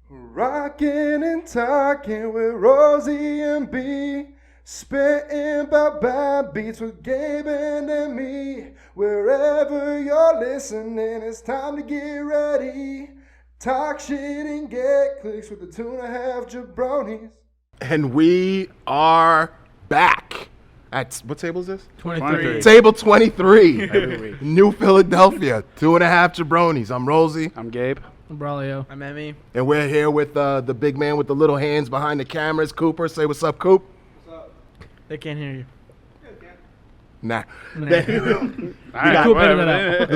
Rockin' and talking with Rosie and B. Spitting about bad beats with Gabe and me. Wherever you're listening, it's time to get ready. Talk shit and get clicks with the 2.5 Jabrones. And we are back at, what table is this? 23. Table 23. New Philadelphia, 2.5 Jabrones. I'm Rosie. I'm Gabe. I'm Braulio. I'm Emmy. And we're here with the big man with the little hands behind the cameras, Cooper. Say what's up, Coop. What's up? They can't hear you. Nah. The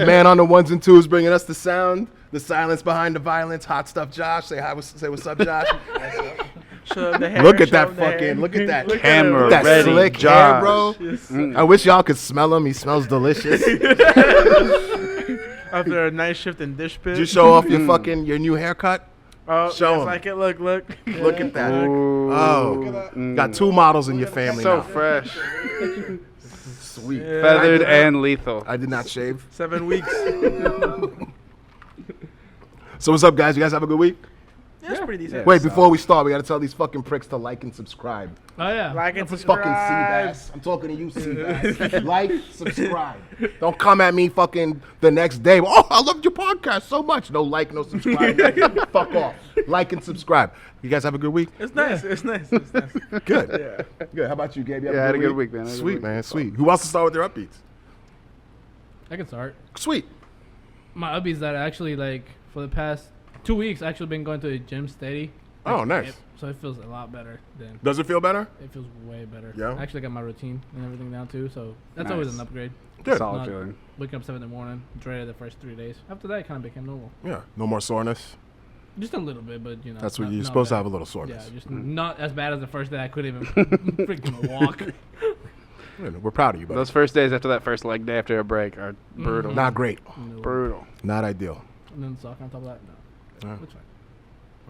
man on the ones and twos bringing us the sound, the silence behind the violence. Hot stuff, Josh. Say hi. Say what's up, Josh. Look at that camera. That ready, slick Josh. hair, bro. I wish y'all could smell him. He smells delicious. After a night shift in dish pit. Did you show off your new haircut? Oh, show him. like it. Look. Look at that. Ooh. Oh, got two models in your family So now. fresh. Sweet. Yeah. Feathered and lethal. I did not shave. 7 weeks. So what's up, guys? You guys have a good week? That's pretty decent. Wait, before we start, we got to tell these fucking pricks to like and subscribe. Oh, yeah. Like and Fucking subscribe. Seabass. I'm talking to you, Seabass. Like, subscribe. Don't come at me fucking the next day. Oh, I loved your podcast so much. No like, no subscribe. Fuck off. Like and subscribe. You guys have a good week? It's nice. It's nice. It's nice. Good. Yeah. Good. How about you, Gabe? You Yeah, I had a good week, man. Sweet, man. Sweet. Who wants to start with their upbeats? I can start. Sweet. My upbeats that I actually, like, for the past 2 weeks, actually been going to the gym steady. Oh, nice. So it feels a lot better than. Does it feel better? It feels way better. Yeah? I actually got my routine and everything down, too. So that's Nice. always an upgrade. Good. Solid Not feeling. Waking up 7 in the morning, dreaded the first 3 days. After that, it kind of became normal. Yeah. No more soreness. Just a little bit, but, you know. That's what not- you're not supposed to bad. have a little soreness. Yeah, just not as bad as the first day. I couldn't even freaking walk. We're proud of you, buddy. Those first days after that first leg day after a break are brutal. Not great. No. Brutal. Not ideal. And then soccer on top of that. No. Yeah. It's fine.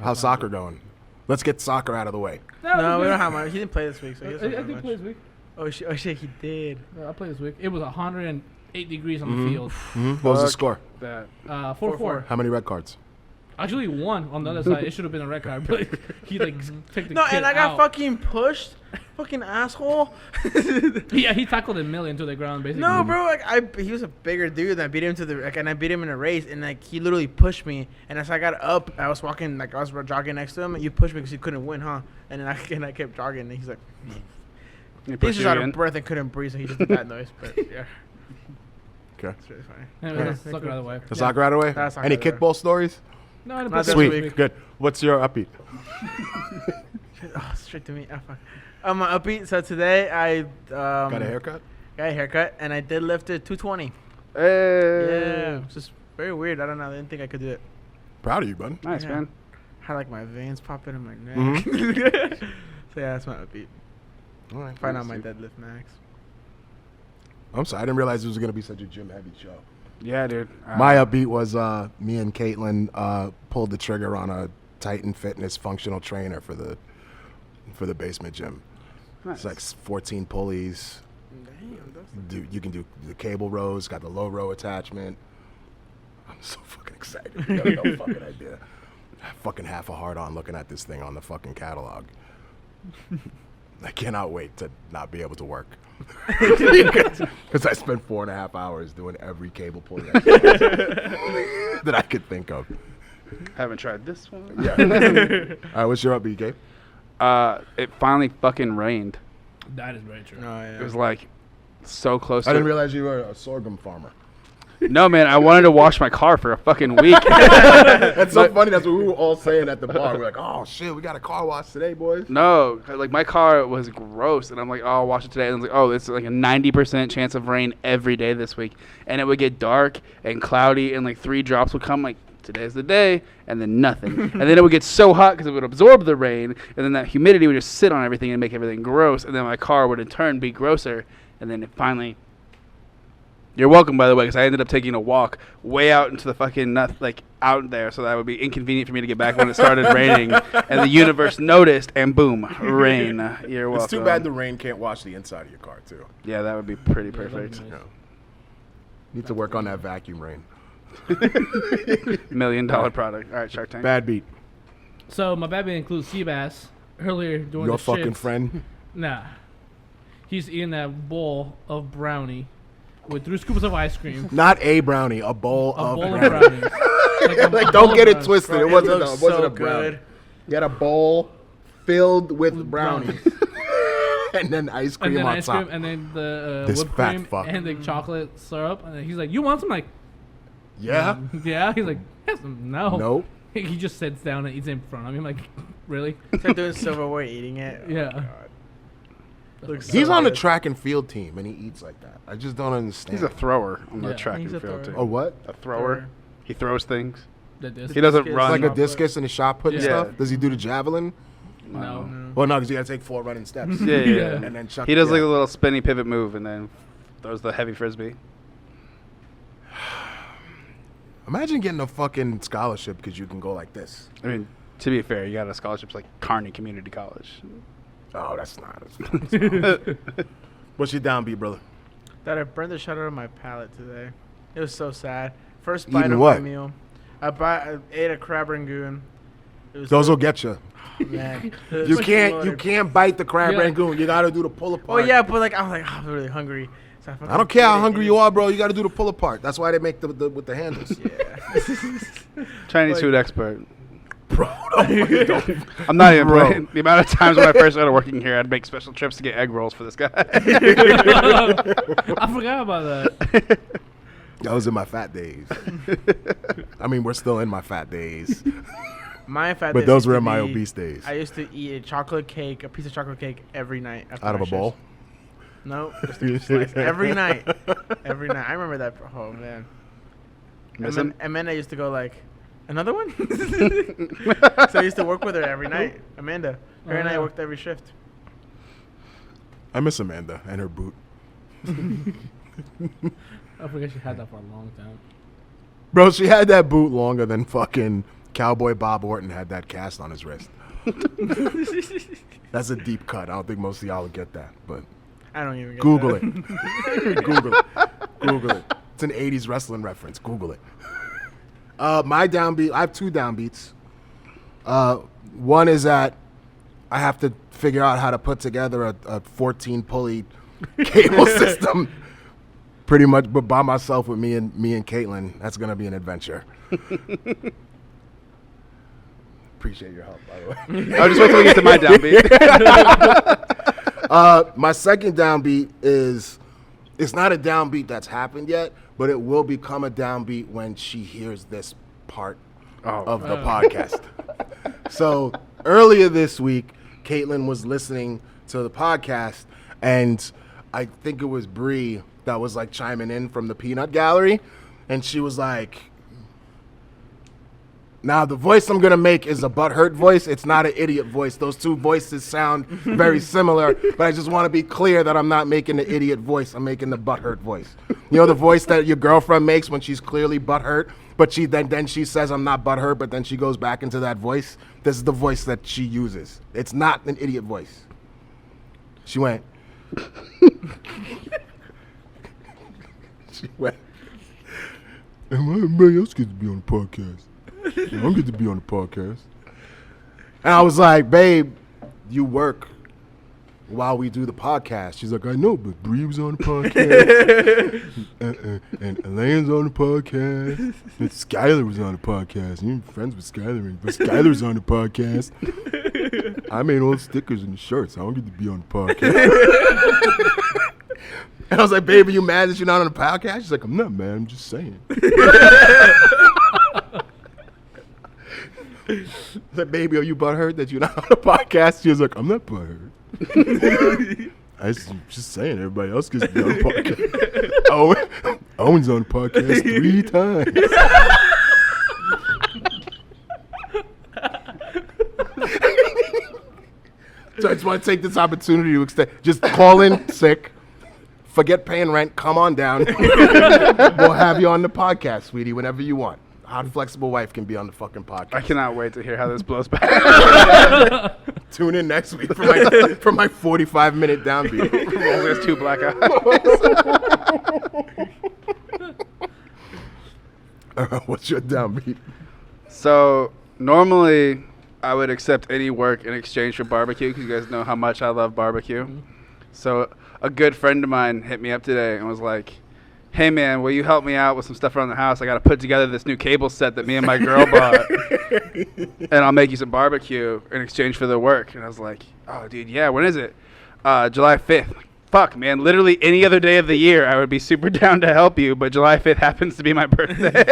How's soccer going? Let's get soccer out of the way. No, we don't have much. He didn't play this week, so he I doesn't have did much. play this week. Oh shit, he did. Yeah, I played this week. It was 108 degrees on the field. What was the Fuck. score? That. 4-4. How many red cards? Actually, one on the other side. It should have been a red card, but he like took the No, kid and I got out. fucking pushed. Fucking asshole. Yeah, he tackled a million to the ground, basically. No, bro, like he was a bigger dude, and I beat him and I beat him in a race, and like he literally pushed me, and as I got up, I was walking, like I was jogging next to him, and you pushed me because you couldn't win, huh? And then I kept jogging, and he's like, You he's push just you out in. of breath and couldn't breathe, so he just did that noise. But yeah, Okay. it's really funny. Anyway, let's suck it out of the way. The soccer out of the way? That's soccer Any out of the way. kickball stories? No, I didn't Not play this this Sweet. week. Good. What's your upbeat? Oh, straight to me. Oh, fuck. My upbeat. So today I Got a haircut? got a haircut, and I did lift it 220. Hey. Yeah, it's just very weird. I don't know. I didn't think I could do it. Proud of you, bud. Nice, Yeah. man. Had like my veins popping in my neck. Mhm. So yeah, that's my upbeat. All right. Find out my deadlift max. I'm sorry. I didn't realize it was going to be such a gym-heavy show. Yeah, dude. My upbeat was me and Caitlin pulled the trigger on a Titan Fitness functional trainer for the basement gym. Nice. It's like 14 pulleys. Damn, You can do the cable rows, got the low row attachment. I'm so fucking excited. You have no fucking idea. Fucking half a heart on looking at this thing on the fucking catalog. I cannot wait to not be able to work. Because I spent 4.5 hours doing every cable pull that I could think of. Haven't tried this one. Yeah. All right, what's your upbeat, Gabe? It finally fucking rained. That is very true. Oh yeah. It was like so close I to didn't realize you were a sorghum farmer. No, man, I wanted to wash my car for a fucking week. That's so funny. That's what we were all saying at the bar. We're like, oh, shit, we got a car wash today, boys. No, like my car was gross, and I'm like, oh, I'll wash it today. And I was like, oh, it's like a 90% chance of rain every day this week, and it would get dark and cloudy, and like 3 drops would come. Like today's the day, and then nothing, and then it would get so hot because it would absorb the rain, and then that humidity would just sit on everything and make everything gross, and then my car would in turn be grosser, and then it finally. You're welcome, by the way, because I ended up taking a walk way out into the fucking out there, so that would be inconvenient for me to get back when it started raining, and the universe noticed, and boom, rain. You're welcome. It's too bad the rain can't wash the inside of your car, too. Yeah, that would be pretty perfect. Nice. Yeah. Need to work on that vacuum rain. $1 million product. All right, Shark Tank. Bad beat. So my bad includes Seabass earlier doing Your the fucking shits. friend. Nah. He's eating that bowl of brownie with 3 scoops of ice cream. Not a brownie, a bowl A of bowl of brownie. brownies. a Like, bowl don't of get it brownies. twisted. Bro, It wasn't looks a so brownie. good. You had a bowl filled with With brownies. and then ice cream And then on ice top. cream, and then the This whipped fat cream, fuck. and the chocolate syrup. And then he's like, "You want some?" Like, Yeah? yeah. He's like, yes, no. Nope. He just sits down and eats in front of me. I'm like, really? Start doing silverware, eating it. Oh, Yeah. God. Looks He's so on the good. track and field team, and he eats like that. I just don't understand. He's a thrower on the Yeah, track he's and a field thrower. team. Oh, what? A thrower. He throws things. The disc. He doesn't Discus. run. Like a Shot discus and a shot put and Yeah. stuff? Does he do the javelin? No. Well, no, because you got to take 4 running steps. Yeah, yeah, Yeah. yeah. And then chuck He does yeah. like a little spinny pivot move and then throws the heavy frisbee. Imagine getting a fucking scholarship because you can go like this. I mean, to be fair, you got a scholarship like Kearney Community College. Oh, that's not. What's your downbeat, brother? That I burned the shit out of my palate today. It was so sad. First Eating bite of what? my meal. I ate a crab rangoon. It was Those so- will get you. man. You can't bite the crab Yeah. rangoon. You got to do the pull Oh apart. yeah, but like I was like, oh, I'm really hungry. So I don't care how hungry you are, bro. You got to do the pull apart. That's why they make the with the handles. Yeah. Chinese Like- food expert. Bro, don't. I'm not even Bro. playing. The amount of times when I first started working here, I'd make special trips to get egg rolls for this guy. I forgot about that. That was in my fat days. I mean, we're still in my fat days. My fat But days those used were to in my be- obese days. I used to eat a chocolate cake, a piece of chocolate cake every night. After Out of my a bowl? shifts. No, just a slice. Every night. Every night. I remember that. Oh, man. Miss and, him? then, and then I used to go like, another one? So I used to work with her every night. Amanda. Her and I yeah. worked every shift. I miss Amanda and her boot. I forget she had that for a long time. Bro, she had that boot longer than fucking Cowboy Bob Orton had that cast on his wrist. That's a deep cut. I don't think most of y'all would get that, but I don't even get Google that. it. Google it. Google it. It's an 80s wrestling reference. Google it. My downbeat, I have 2 downbeats. One is that I have to figure out how to put together a 14 pulley cable system. Pretty much, but by myself with me and Caitlin. That's gonna be an adventure. Appreciate your help, by the way. I'll just wait till we get to my downbeat. My second downbeat is, it's not a downbeat that's happened yet, but it will become a downbeat when she hears this part of the podcast. So earlier this week, Caitlin was listening to the podcast, and I think it was Bree that was like chiming in from the peanut gallery, and she was like, now the voice I'm gonna make is a butthurt voice. It's not an idiot voice. Those 2 voices sound very similar, but I just want to be clear that I'm not making the idiot voice. I'm making the butthurt voice. You know the voice that your girlfriend makes when she's clearly butthurt, but she then she says I'm not butthurt, but then she goes back into that voice. This is the voice that she uses. It's not an idiot voice. She went. She went. And everybody else gets to be on the podcast. I don't get to be on the podcast. And I was like, babe, you work while we do the podcast. She's like, I know, but Bree was on the podcast. and Elaine's on the podcast. And Skylar was on the podcast. You're friends with Skylar, but Skylar's on the podcast. I made all the stickers and the shirts. I don't get to be on the podcast. And I was like, babe, are you mad that you're not on the podcast? She's like, I'm not mad. I'm just saying. I said, baby, are you butthurt that you're not on the podcast? She was like, I'm not butthurt. I was just saying, everybody else gets to be on the podcast. Owen's on the podcast 3 times. So I just want to take this opportunity to extend. Just call in sick. Forget paying rent. Come on down. We'll have you on the podcast, sweetie, whenever you want. Hot Flexible Wife can be on the fucking podcast. I cannot wait to hear how this blows back. Tune in next week for my 45-minute downbeat. There's 2 black eyes. What's your downbeat? So normally I would accept any work in exchange for barbecue because you guys know how much I love barbecue. Mhm. So a good friend of mine hit me up today and was like, hey, man, will you help me out with some stuff around the house? I got to put together this new cable set that me and my girl bought, and I'll make you some barbecue in exchange for the work. And I was like, oh, dude, yeah, when is it? July 5th. Fuck, man, literally any other day of the year, I would be super down to help you, but July 5th happens to be my birthday.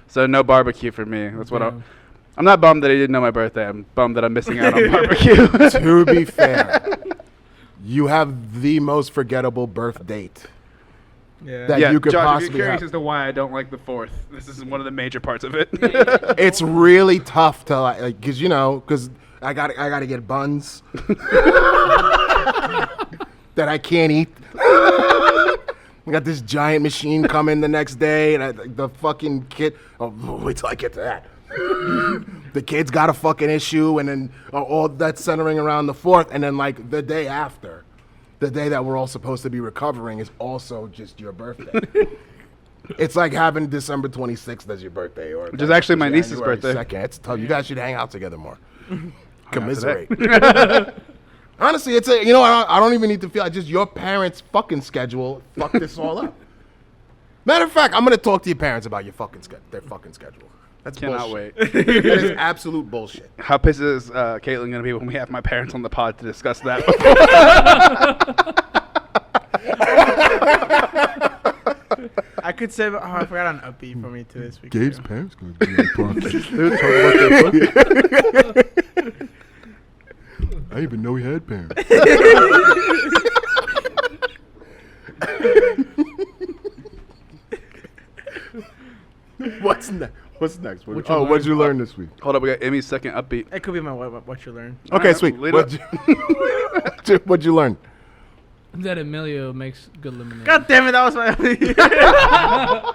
So no barbecue for me. That's what I'm not bummed that he didn't know my birthday. I'm bummed that I'm missing out on barbecue. To be fair, you have the most forgettable birth date that you could Josh, if possibly you're curious have. as to why I don't like the 4th, this is one of the major parts of it. It's really tough to like, cause cause I gotta get buns that I can't eat. We got this giant machine coming the next day, and the fucking kid. Oh, wait till I get to that. The kid's got a fucking issue, and then all that's centering around the 4th, and then like the day after, the day that we're all supposed to be recovering is also just your birthday. It's like having December 26th as your birthday, or Which is actually my niece's January birthday. 2nd. It's tough. You guys should hang out together more. Commiserate. Honestly, it's I don't even need to feel. Just your parents' fucking schedule fucked this all up. Matter of fact, I'm gonna talk to your parents about their fucking schedule. That's Cannot bullshit. wait. That is absolute bullshit. How pissed is Caitlin going to be when we have my parents on the pod to discuss that? I could say, I forgot an upbeat for me too this week. Gabe's too. parents gonna be in the podcast. I didn't even know he had parents. What's next? What you What'd you learn this week? Hold up, we got Emmy's second upbeat. It could be my what you learn. Okay, Alright, sweet. lead What'd you learn? That Emilio makes good lemonade. God damn it, that was my.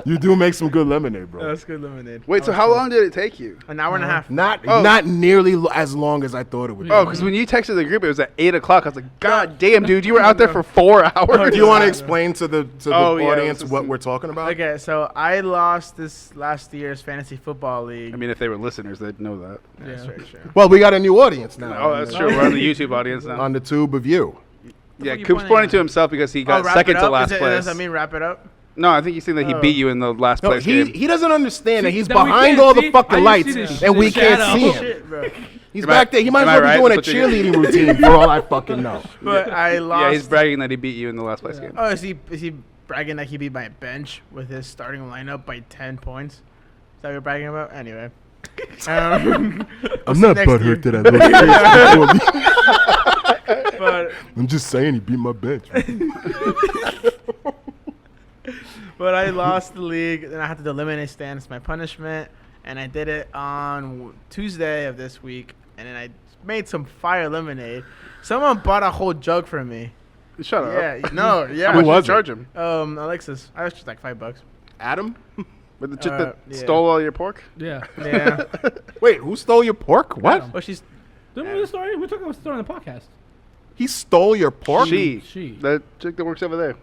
You do make some good lemonade, bro. That's good lemonade. Wait, so how long did it take you? An hour and a half. Not nearly as long as I thought it would. Oh, be. because when you texted the group, it was at 8 o'clock. I was like, God damn, dude, you were out there for 4 hours. Do you want to explain to the Oh, yeah, audience let's what just- we're talking about? Okay, so I lost this last year's fantasy football league. I mean, if they were listeners, they'd know that. That's very true. Well, we got a new audience now. Oh, that's true. We're on the YouTube audience now. On the tube of you. Yeah, you Coop's pointing pointing at? to himself because he got wrap second it to up? last Does place. that mean wrap it up? No, I think he's saying that he Oh. beat you in the last No, place game. he doesn't understand that he's that we behind can't all the see? fucking I lights just see the and we can't shadow. see him. Shit, bro. He's Am back I- there. He might am as I well right? be doing a That's what you're cheerleading routine for all I fucking know. But I lost. Yeah, he's bragging that he beat you in the last place game. Oh, is he bragging that he beat my bench with his starting lineup by 10 points? Is that what you're bragging about? Anyway. I'm see not next year. butthurt that I lost. But I'm just saying he beat my bench. But I lost the league, and I had to do lemonade stand as my punishment, and I did it on Tuesday of this week, and then I made some fire lemonade. Someone bought a whole jug for me. Shut up. Yeah, no, yeah. How much was did you it? charge him? Alexis, I was just like $5. Adam? With the chick that yeah. stole all your pork? Yeah. Yeah. Wait, who stole your pork? What? Adam. Well, she's Didn't we do the story? We talked about the story on the podcast. He stole your pork? She. She. That chick that works over there.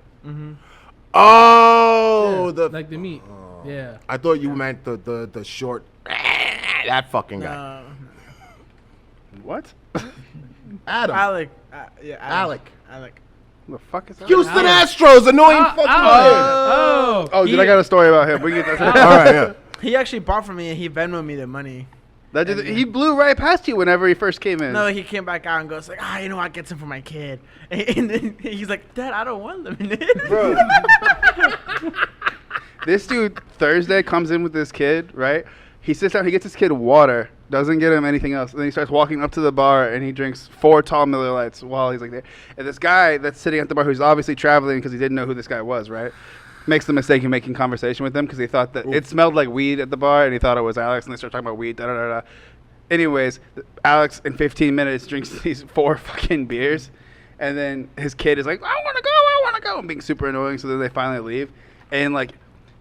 Oh, Yeah, the. like the meat. Yeah. I thought you meant the short. That fucking guy. What? Adam. Alec. Yeah, Alec. Alec. The fuck is that? Houston Astros, annoying fucking Oh. Oh, dude, I got a story about him. We can get that. All right, yeah. He actually bought from me, and he Venmoed me the money. That did, he blew right past you whenever he first came in. No, he came back out and goes like, you know what, get some for my kid. And then he's like, Dad, I don't want lemonade. Bro. This dude Thursday comes in with this kid, right? He sits down, he gets this kid water, doesn't get him anything else. And then he starts walking up to the bar and he drinks 4 tall Miller Lights while he's like there. And this guy that's sitting at the bar, who's obviously traveling because he didn't know who this guy was, right? Makes the mistake of making conversation with him because he thought that it smelled like weed at the bar and he thought it was Alex, and they start talking about weed, da-da-da-da. Anyways, Alex in 15 minutes drinks these 4 fucking beers, and then his kid is like, I want to go, and being super annoying, so then they finally leave. And like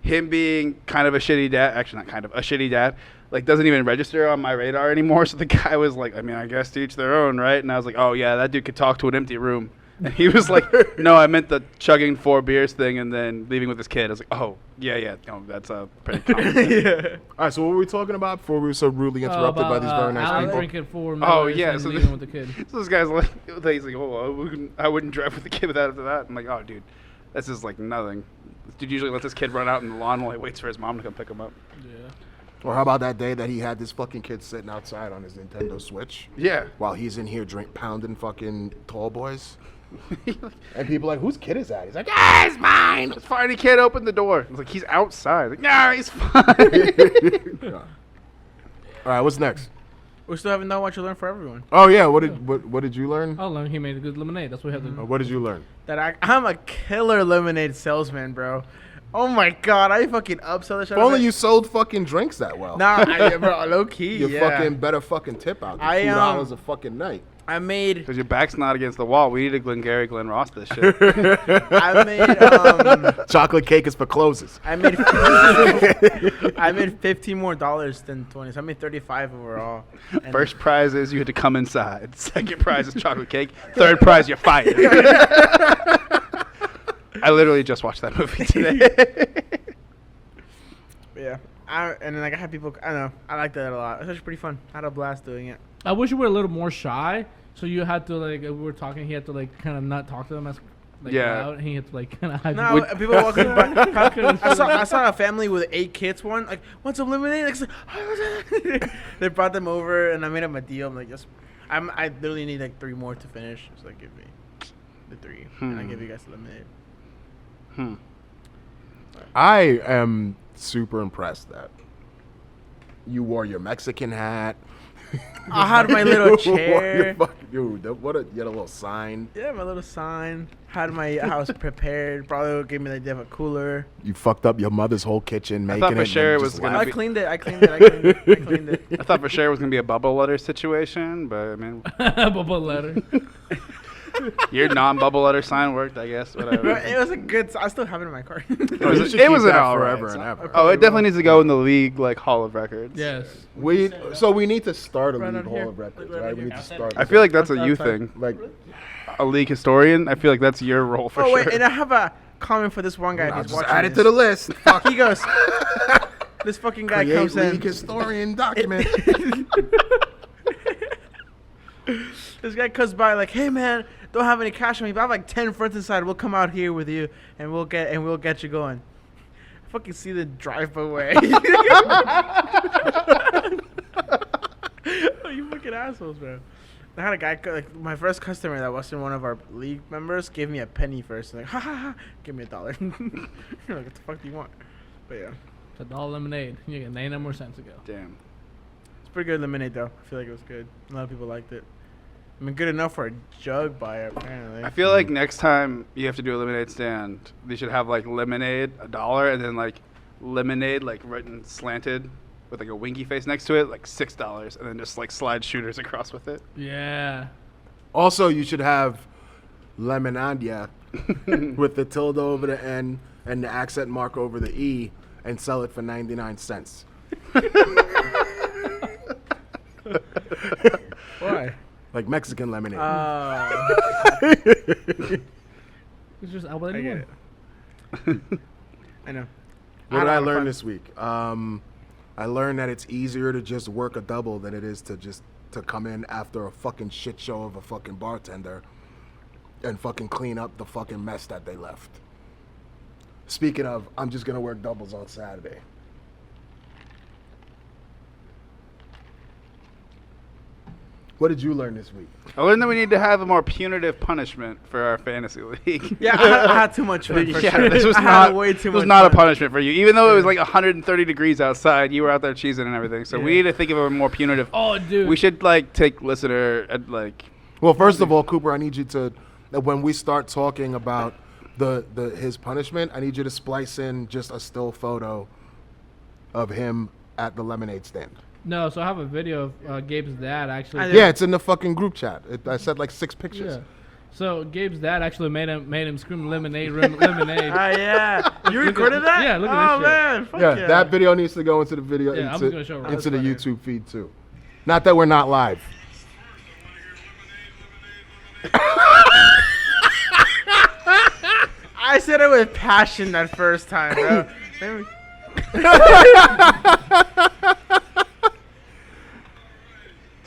him being kind of a shitty dad, actually not kind of, a shitty dad, like doesn't even register on my radar anymore. So the guy was like, I mean, I guess to each their own, right? And I was like, oh yeah, that dude could talk to an empty room. And he was like, no, I meant the chugging 4 beers thing and then leaving with his kid. I was like, oh, yeah. No, that's pretty common. Yeah. All right, so what were we talking about before we were so rudely interrupted by these very nice Alan people? drinking 4 Oh, Millers yeah, and so leaving with the kid. So this guy's like, he's like, oh, I wouldn't drive with the kid without after that. I'm like, oh, dude, that's just like nothing. This dude usually lets this kid run out in the lawn while he waits for his mom to come pick him up. Yeah. Or how about that day that he had this fucking kid sitting outside on his Nintendo Switch Yeah. while he's in here pounding fucking tall boys? And people are like, whose kid is that? He's like, yeah, it's mine. It's fine. He can't open the door. It's like, he's outside. Like, nah, he's fine. All right, what's next? We still haven't done what you learned for everyone. Oh yeah, what did you learn? Oh, he made a good lemonade. That's what we have to. What did you learn? That I'm a killer lemonade salesman, bro. Oh my god, I fucking upsell the shit. If only you sold fucking drinks that well. Nah, bro, low key. You Yeah. fucking better fucking tip out. I, $2 a fucking night. I made Because your back's not against the wall. We need a Glengarry Glen Ross this shit. I made Chocolate cake is for closes. I made $15 more than 20. So I made 35 overall. And First prize is you had to come inside. Second prize is chocolate cake. Third prize, you're fired. I literally just watched that movie today. yeah. And then like I had people. I don't know. I liked that a lot. It was actually pretty fun. I had a blast doing it. I wish you were a little more shy. So you had to like, we were talking. He had to like kind of not talk to them as like Yeah. loud. And he had to like kind of hide. No, people walking by. I saw a family with 8 kids. One like, want some lemonade? Like, they brought them over, and I made them a deal. I'm like, yes, I literally need like 3 more to finish. So like, give me the 3, and I give you guys the lemonade. I am super impressed that you wore your Mexican hat. I had my little You wore chair. your fucking, dude, you had a little sign. Yeah, my little sign. Had my house prepared. Probably gave me the idea of a cooler. You fucked up your mother's whole kitchen making thought for it. sure and it just was gonna left. I cleaned it. I cleaned it. I thought for sure it was going to be a bubble letter situation, but I mean, Bubble letter. your non-bubble letter sign worked, I guess. Whatever. It was a good. I still have it in my car. Oh, you should it keep was an that all forever right and sign. ever. Oh, it definitely needs to go in the league like Hall of Records. Yes. We need to start a Right league on here. hall of records, Right right? We here. need to start. I feel like that's a you Outside. thing. like A league historian. I feel like that's your role for Oh sure. wait, and I have a comment for this one guy. I'll Who's just watching add it this. to the list. Fuck. He goes. This fucking guy Create comes in. league historian document. This guy comes by like, hey man, don't have any cash on me, but I have like 10 friends inside. We'll come out here with you, and we'll get you going. I fucking see the drive away. Oh, you fucking assholes, bro. I had a guy, like my first customer that wasn't one of our league members, gave me a penny first. Like, ha ha ha, give me $1. You're like, what the fuck do you want? But yeah, It's $1 lemonade. You get 99 more cents to go. Damn. it's pretty good lemonade though. I feel like it was good. A lot of people liked it. I mean, good enough for a jug buyer apparently. I feel like next time you have to do a lemonade stand, they should have like lemonade $1 and then like lemonade like written slanted with like a winky face next to it, like $6, and then just like slide shooters across with it. Yeah. Also, you should have Lemonandia with the tilde over the N and the accent mark over the E and sell it for 99 cents. Why? Like Mexican lemonade. It's just I I get it. I know. What had did a I lot of learn fun. this week? I learned that it's easier to just work a double than it is to just to come in after a fucking shit show of a fucking bartender and fucking clean up the fucking mess that they left. Speaking of, I'm just gonna work doubles on Saturday. What did you learn this week? I learned that we need to have a more punitive punishment for our fantasy league. Yeah, I had too much fun. For Yeah, sure. this was I had not way too this was much not a fun. punishment for you. Even though it was like 130 degrees outside, you were out there cheesing and everything. So we Yeah. need to think of a more punitive. Oh, dude. We should like take listener like. Well, first of all, Cooper, I need you to, when we start talking about his punishment, I need you to splice in just a still photo of him at the lemonade stand. No, so I have a video of Gabe's dad actually. I Yeah, it's in the fucking group chat. I said like 6 pictures. Yeah. So Gabe's dad actually made him scream lemonade, lemonade. Ah, yeah. You recorded that? Yeah, look at oh, this shit. man. Fuck Yeah, yeah. that video needs to go into the video, Yeah, I'm into, just gonna show it. into the That's YouTube feed too. Not that we're not live. I said it with passion that first time, bro.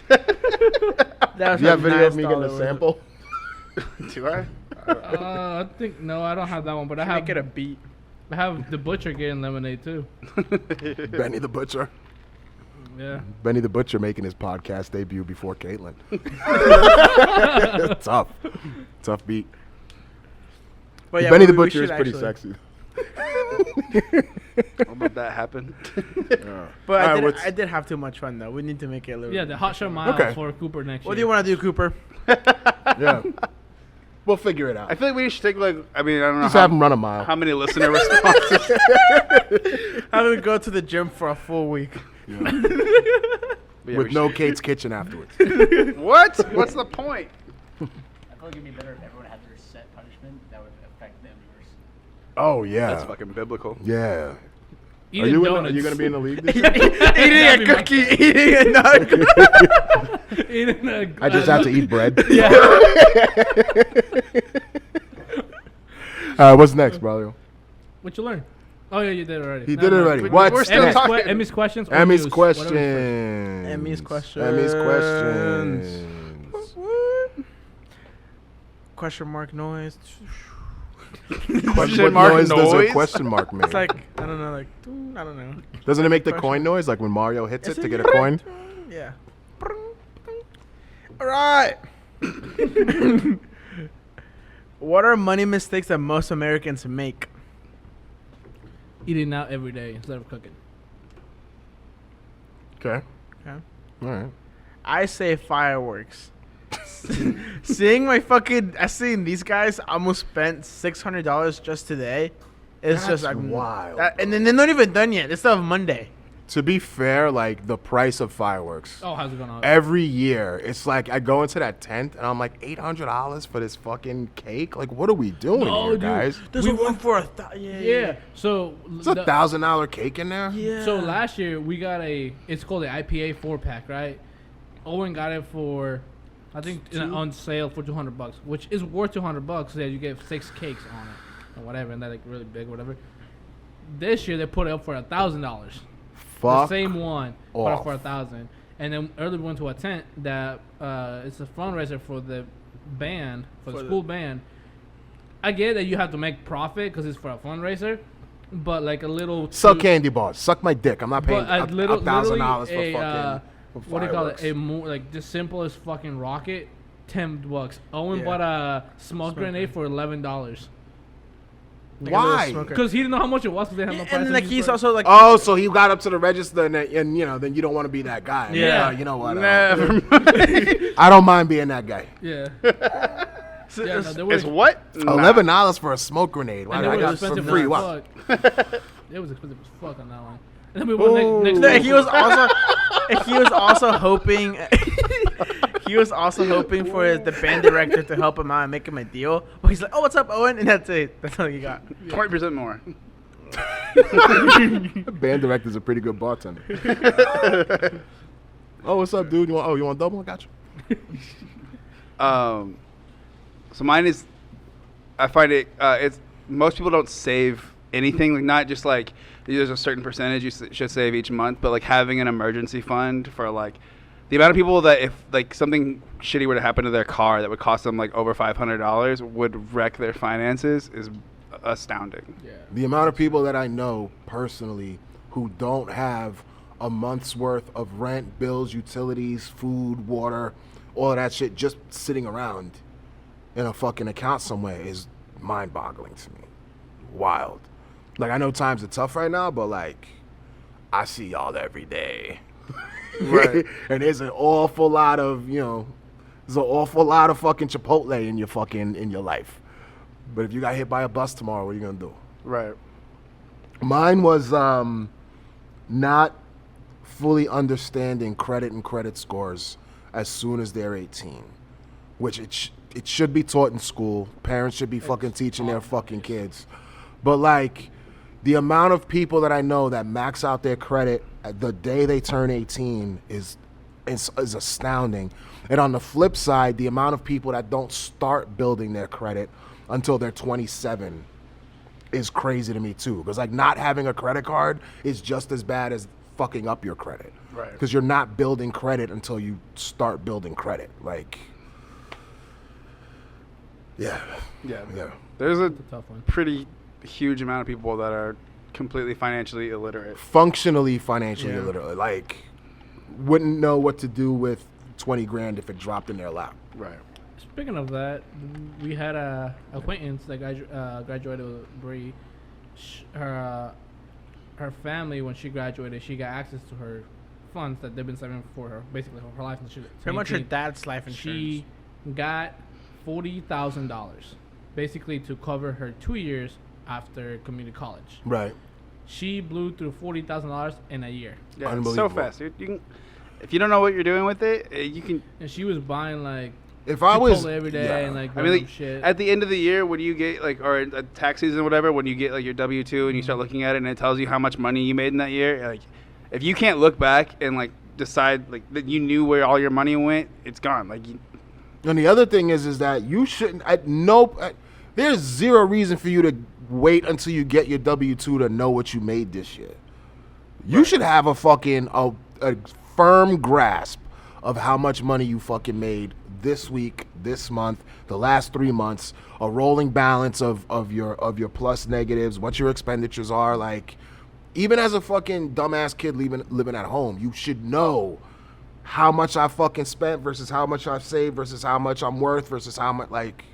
That was You have video nice of me getting a dollar. sample? Do I? I think no, I don't have that one, but I have Make it a beat. I have the butcher getting lemonade too. Benny the Butcher. Yeah. Benny the Butcher making his podcast debut before Caitlyn. Tough. Tough beat. But yeah, Benny the we Butcher should is pretty actually- sexy. What about that happen? But Alright, what's- I did have too much fun though. We need to make it a little. Yeah, the hot shot mile Okay. for Cooper next year. What do you want to do, Cooper? Yeah. We'll figure it out. I feel like we should take like, I mean, I don't know Just have him run a mile. how many listener responses. How do we go to the gym for a full week? But yeah, With we no should- Kate's Kitchen afterwards. What? What's the point? I feel like it'd be better if everyone had their set punishment that would affect them first. Oh, yeah. That's fucking biblical. Yeah. Eating Are you donuts. going to be in the league this year? Eating a cookie, eating a nut. Eating a, I just have to eat bread. Yeah. What's next, brother? What you learn? Oh yeah, you did already. He Never did it mind. already. We- What's we're still next? talking- Emmy's questions. Or Emmy's news, questions. whatever you prefer. Emmy's questions. Emmy's questions. What? Question mark noise. Question What mark noise does a noise? question mark make? It's like I don't know, like I don't know. Doesn't it make the question. coin noise like when Mario hits Is it to it get a coin? Yeah. All right. What are money mistakes that most Americans make? Eating out every day instead of cooking. Okay. Okay. All right. I say fireworks. Seeing I seen these guys almost spent $600 just today. It's That's just like wild, and then they're not even done yet. It's still Monday. To be fair, like the price of fireworks Oh, how's it going on? every year, it's like I go into that tent and I'm like $800 for this fucking cake. Like, what are we doing No, here, dude. guys? There's one for Yeah. So It's $1,000 cake in there. Yeah. So last year we got it's called the IPA 4-pack, right? Owen got it for, I think on sale for $200, which is worth $200. So that you get 6 cakes on it or whatever, and they're like really big, or whatever. This year they put it up for $1,000. The Fuck. same one, put off. up for $1,000. And then earlier we went to a tent that it's a fundraiser for the band, for the school band. I get that you have to make profit because it's for a fundraiser, but like a little Suck candy bars. Suck my dick. I'm not paying but $1,000 for for fucking. what do you call it? fireworks. A more like the simplest fucking rocket, $10. Owen Yeah. bought a smoke grenade for $11 Why? because he didn't know how much it was. Because they had no price. And like he's also like Oh, so he got up to the register and you know, then you don't want to be that guy. Yeah. You know what? Never mind. I don't mind being that guy. yeah. Yeah, no, they were, It's what? $11 for a smoke grenade. Why and do they I were got it for expensive free? as What? fuck. It was expensive as fuck on that one. And then we went next No, day. he was also hoping he was also hoping for the band director to help him out and make him a deal. But he's like, "Oh, what's up, Owen?" And that's it. That's all he got. 20% more. Band director's a pretty good bartender. Oh, what's up, dude? You want double? I got you. So mine is, I find it's most people don't save anything, like not just like there's a certain percentage you should save each month, but like having an emergency fund for like the amount of people that if like something shitty were to happen to their car that would cost them like over $500 would wreck their finances is astounding. Yeah. The amount of people that I know personally who don't have a month's worth of rent, bills, utilities, food, water, all of that shit just sitting around in a fucking account somewhere is mind-boggling to me. Wild. Like, I know times are tough right now, but like, I see y'all every day. Right. And there's an awful lot of, there's an awful lot of fucking Chipotle in your life. But if you got hit by a bus tomorrow, what are you gonna do? Right. Mine was not fully understanding credit and credit scores as soon as they're 18, which it should be taught in school. Parents should be fucking teaching their fucking kids. But like the amount of people that I know that max out their credit the day they turn 18 is astounding. And on the flip side, the amount of people that don't start building their credit until they're 27 is crazy to me too. Because like not having a credit card is just as bad as fucking up your credit. Right. Because you're not building credit until you start building credit. Like, yeah. There's a Tough one. pretty huge amount of people that are completely financially illiterate. Functionally financially Yeah. illiterate. Like, wouldn't know what to do with 20 grand if it dropped in their lap. Right. Speaking of that, we had a acquaintance that graduated with Bree. Her family, when she graduated, she got access to her funds that they've been saving for her, basically her life insurance. Pretty much her dad's life insurance. She got $40,000, basically to cover her 2 years after community college. Right. She blew through $40,000 in a year, Yeah, it's so Unbelievable. fast. You can, if you don't know what you're doing with it, you can. and she was buying like If I was Chipotle every day and like I mean, random like, shit. at the end of the year, when you get like, or at tax season or whatever, when you get like your W-2 and you start looking at it and it tells you how much money you made in that year, like, if you can't look back and like decide like that you knew where all your money went, it's gone. Like, And the other thing is that you shouldn't. There's zero reason for you to wait until you get your W-2 to know what you made this year. You should have a fucking a firm grasp of how much money you fucking made this week, this month, the last 3 months, a rolling balance of your plus negatives, what your expenditures are. Like, even as a fucking dumbass kid living at home, you should know how much I fucking spent versus how much I've saved versus how much I'm worth versus how much, like,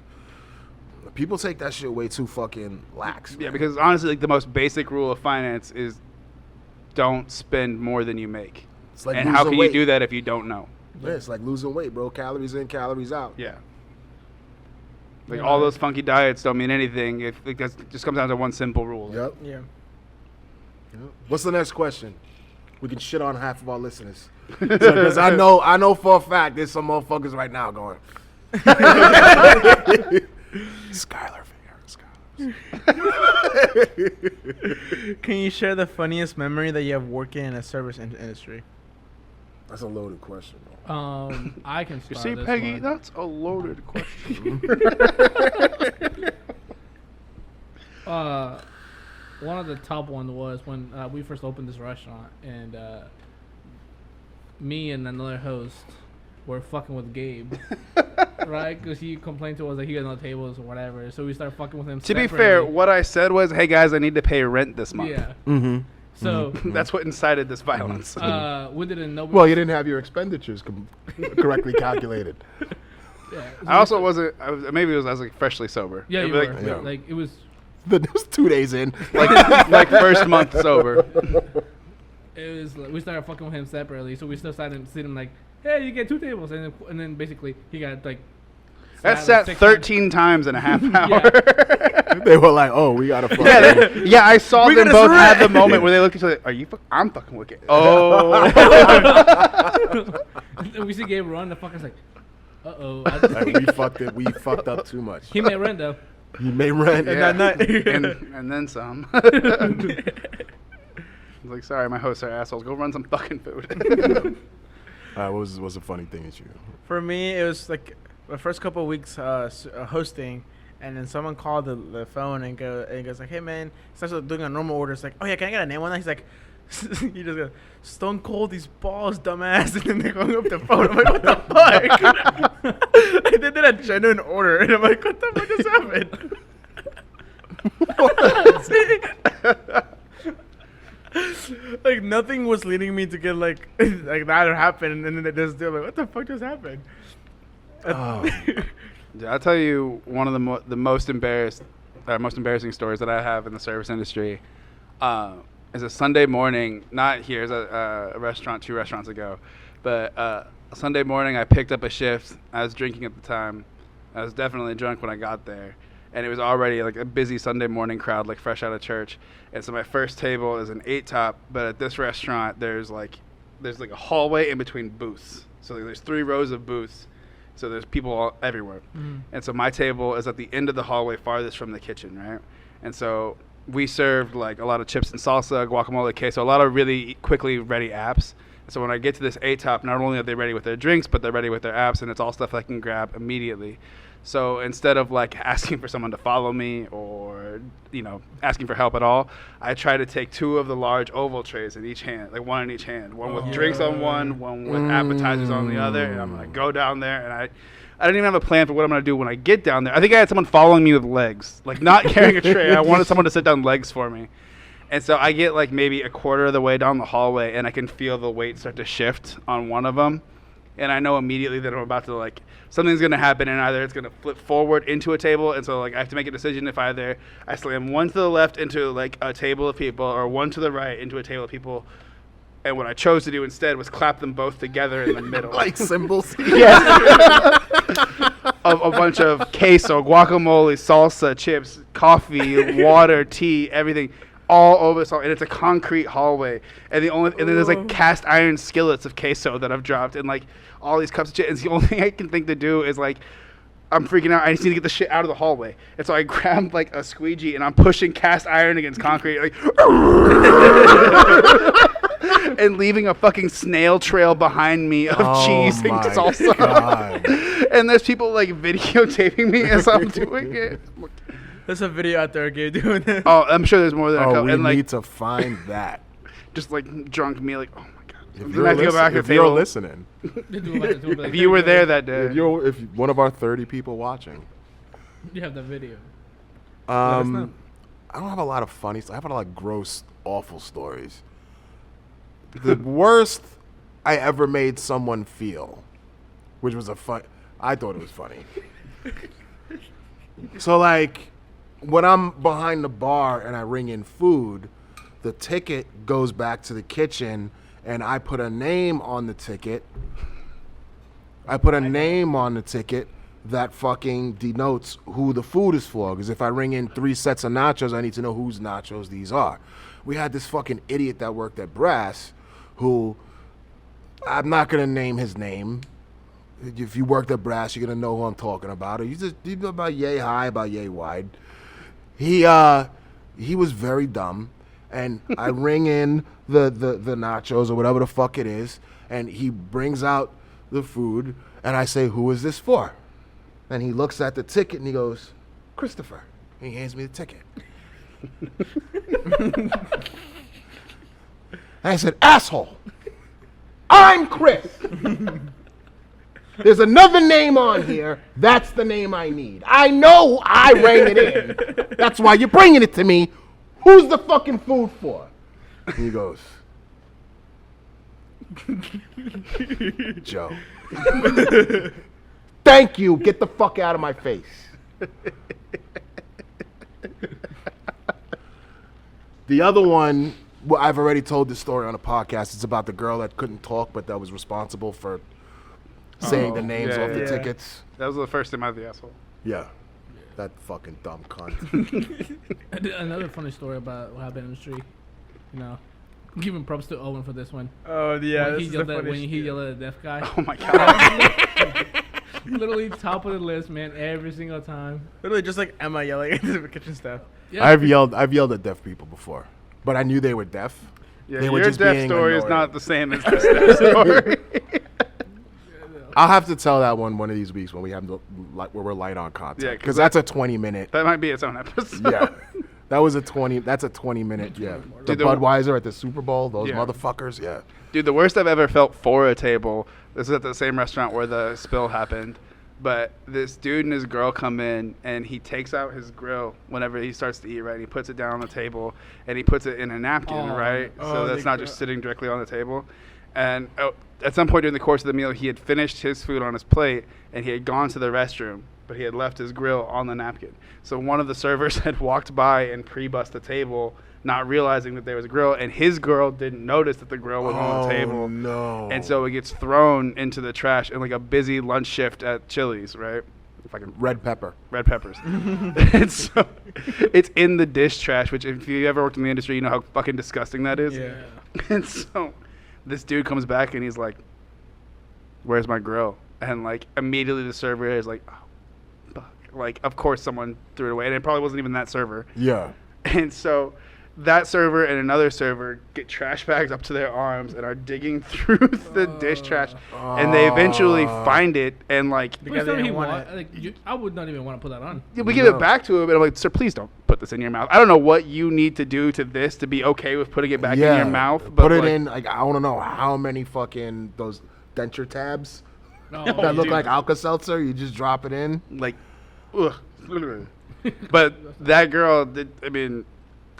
people take that shit way too fucking lax. yeah, man. because honestly, like the most basic rule of finance is don't spend more than you make. It's like And how losing can weight. you do that if you don't know? Yeah, it's like losing weight, bro. Calories in, calories out. Yeah. Like Yeah. all those funky diets don't mean anything if it just comes down to one simple rule. Yep. Yeah. What's the next question? We can shit on half of our listeners. Because I know for a fact there's some motherfuckers right now going. Skylar Fair, Skylar. Can you share the funniest memory that you have working in a service industry? That's a loaded question, bro. I can You start see, this Peggy, one. that's a loaded question. One of the top ones was when we first opened this restaurant, and me and another host were fucking with Gabe, right? Because he complained to us that he had no tables or whatever. So we started fucking with him. To be fair, separately. what I said was, "Hey guys, I need to pay rent this month." Yeah. Mm-hmm. So That's what incited this violence. we didn't know. Well, you didn't have your expenditures correctly calculated. Yeah. I also wasn't. I was like freshly sober. Yeah, It you was were. like, yeah. Like it was. It was 2 days in. like first month sober. It was. We started fucking with him separately. So we still started sitting like, hey, you get 2 tables, and then basically he got like. That's sat, sat like, 13 times in a half hour. Yeah. They were like, "Oh, we gotta fuck." Yeah, I saw We them gotta both have the surrender. moment where they look at each other. Are you? I'm fucking wicked. Oh. And we see Gabe run. The fucker's like, uh-oh. Like, we fucked it. We fucked up too much. He made rent though. You made rent. Yeah. that night- and then some. I was like, sorry, my hosts are assholes. Go run some fucking food. What was a funny thing that you? For me, it was like the first couple of weeks hosting, and then someone called the phone and goes like, "Hey man," starts doing a normal order. It's like, "Oh yeah, can I get a name on that?" He's like, he just goes, "Stone Cold these balls, dumbass," and then they hung up the phone. I'm like, "What the fuck?" Like, they did a genuine order, and I'm like, "What the fuck just happened?" Like nothing was leading me to get like that or happen, and then they just do like, "What the fuck just happened?" Oh. Yeah, I'll tell you one of the most embarrassing stories that I have in the service industry. Is a Sunday morning, not here, it's a restaurant 2 restaurants ago, but a Sunday morning I picked up a shift. I was drinking at the time. I was definitely drunk when I got there, and it was already like a busy Sunday morning crowd, like fresh out of church. And so my first table is an 8-top, but at this restaurant there's like a hallway in between booths. So there's 3 rows of booths. So there's people everywhere. And so my table is at the end of the hallway farthest from the kitchen, right? And so we served like a lot of chips and salsa, guacamole, queso, a lot of really quickly ready apps. So when I get to this 8-top, not only are they ready with their drinks, but they're ready with their apps, and it's all stuff I can grab immediately. So instead of like asking for someone to follow me or, asking for help at all, I try to take 2 of the large oval trays in each hand, like one in each hand, one with drinks on one with appetizers on the other, and I'm gonna go down there, and I didn't even have a plan for what I'm gonna do when I get down there. I think I had someone following me with legs, like not carrying a tray. I wanted someone to sit down legs for me. And so I get like maybe a quarter of the way down the hallway, and I can feel the weight start to shift on one of them. And I know immediately that I'm about to something's going to happen, and either it's going to flip forward into a table. And so I have to make a decision if either I slam one to the left into a table of people or one to the right into a table of people. And what I chose to do instead was clap them both together in the middle. Like cymbals. Yes. A bunch of queso, guacamole, salsa, chips, coffee, water, tea, everything. All over this hall, and it's a concrete hallway, and then there's cast iron skillets of queso that I've dropped, and all these cups of shit. And the only thing I can think to do is I'm freaking out. I just need to get the shit out of the hallway, and so I grabbed a squeegee, and I'm pushing cast iron against concrete, and leaving a fucking snail trail behind me of cheese and salsa. God. And there's people videotaping me as I'm doing it. There's a video out there, Gabe, doing that. Oh, I'm sure there's more than a couple. We need to find that. Just drunk me, oh my god. If you're listening, if you were there that day, if one of our 30 people watching, you have that video. I don't have a lot of funny. I have a lot of gross, awful stories. The worst I ever made someone feel, which was I thought it was funny. So when I'm behind the bar and I ring in food, the ticket goes back to the kitchen, and I put a name on the ticket. That fucking denotes who the food is for. Because if I ring in 3 sets of nachos, I need to know whose nachos these are. We had this fucking idiot that worked at Brass, who I'm not gonna name his name. If you worked at Brass, you're gonna know who I'm talking about. He's about yay high, about yay wide. He was very dumb, and I ring in the nachos or whatever the fuck it is, and he brings out the food, and I say, "Who is this for?" And he looks at the ticket and he goes, "Christopher." And he hands me the ticket. And I said, "Asshole, I'm Chris. There's another name on here. That's the name I need. I know I rang it in. That's why you're bringing it to me. Who's the fucking food for?" And he goes, "Joe." "Thank you. Get the fuck out of my face." The other one, I've already told this story on a podcast. It's about the girl that couldn't talk, but that was responsible for saying the names off the tickets. That was the first time I was the asshole. Yeah. That fucking dumb cunt. Another funny story about what happened in the street. Giving props to Owen for this one. Oh, yeah. When he yelled at the deaf guy. Oh my god. Literally top of the list, man, every single time. Literally just like Emma yelling at the kitchen staff. Yeah. I've yelled at deaf people before, but I knew they were deaf. Yeah, they were your just deaf being story is annoying. not the same as this deaf story. I'll have to tell that one of these weeks when we have where we're light on content. Yeah, because that's a 20-minute. That might be its own episode. Yeah, that's a 20-minute. Yeah, the Budweiser at the Super Bowl. Those motherfuckers. Yeah. Dude, the worst I've ever felt for a table. This is at the same restaurant where the spill happened. But this dude and his girl come in, and he takes out his grill whenever he starts to eat, right? He puts it down on the table, and he puts it in a napkin, right? So that's not just sitting directly on the table. And at some point during the course of the meal, he had finished his food on his plate, and he had gone to the restroom, but he had left his grill on the napkin. So one of the servers had walked by and pre-bussed the table, not realizing that there was a grill, and his girl didn't notice that the grill was on the table. No. And so it gets thrown into the trash in a busy lunch shift at Chili's, right? Red peppers. And so it's in the dish trash, which if you ever worked in the industry, you know how fucking disgusting that is. Yeah. And so this dude comes back and he's like, "Where's my grill?" And immediately the server is like, "Oh, fuck." Of course someone threw it away, and it probably wasn't even that server. Yeah. And so that server and another server get trash bags up to their arms and are digging through the dish trash, and they eventually find it and like Because they didn't want it. I would not even want to put that on. we give it back to him, and I'm like, sir, please don't put this in your mouth. I don't know what you need to do to this to be okay with putting it back in your mouth. But put it like, in. Like I want to know how many fucking those denture tabs No, that look dude. like Alka-Seltzer. You just drop it in. like, ugh. But that girl did. I mean,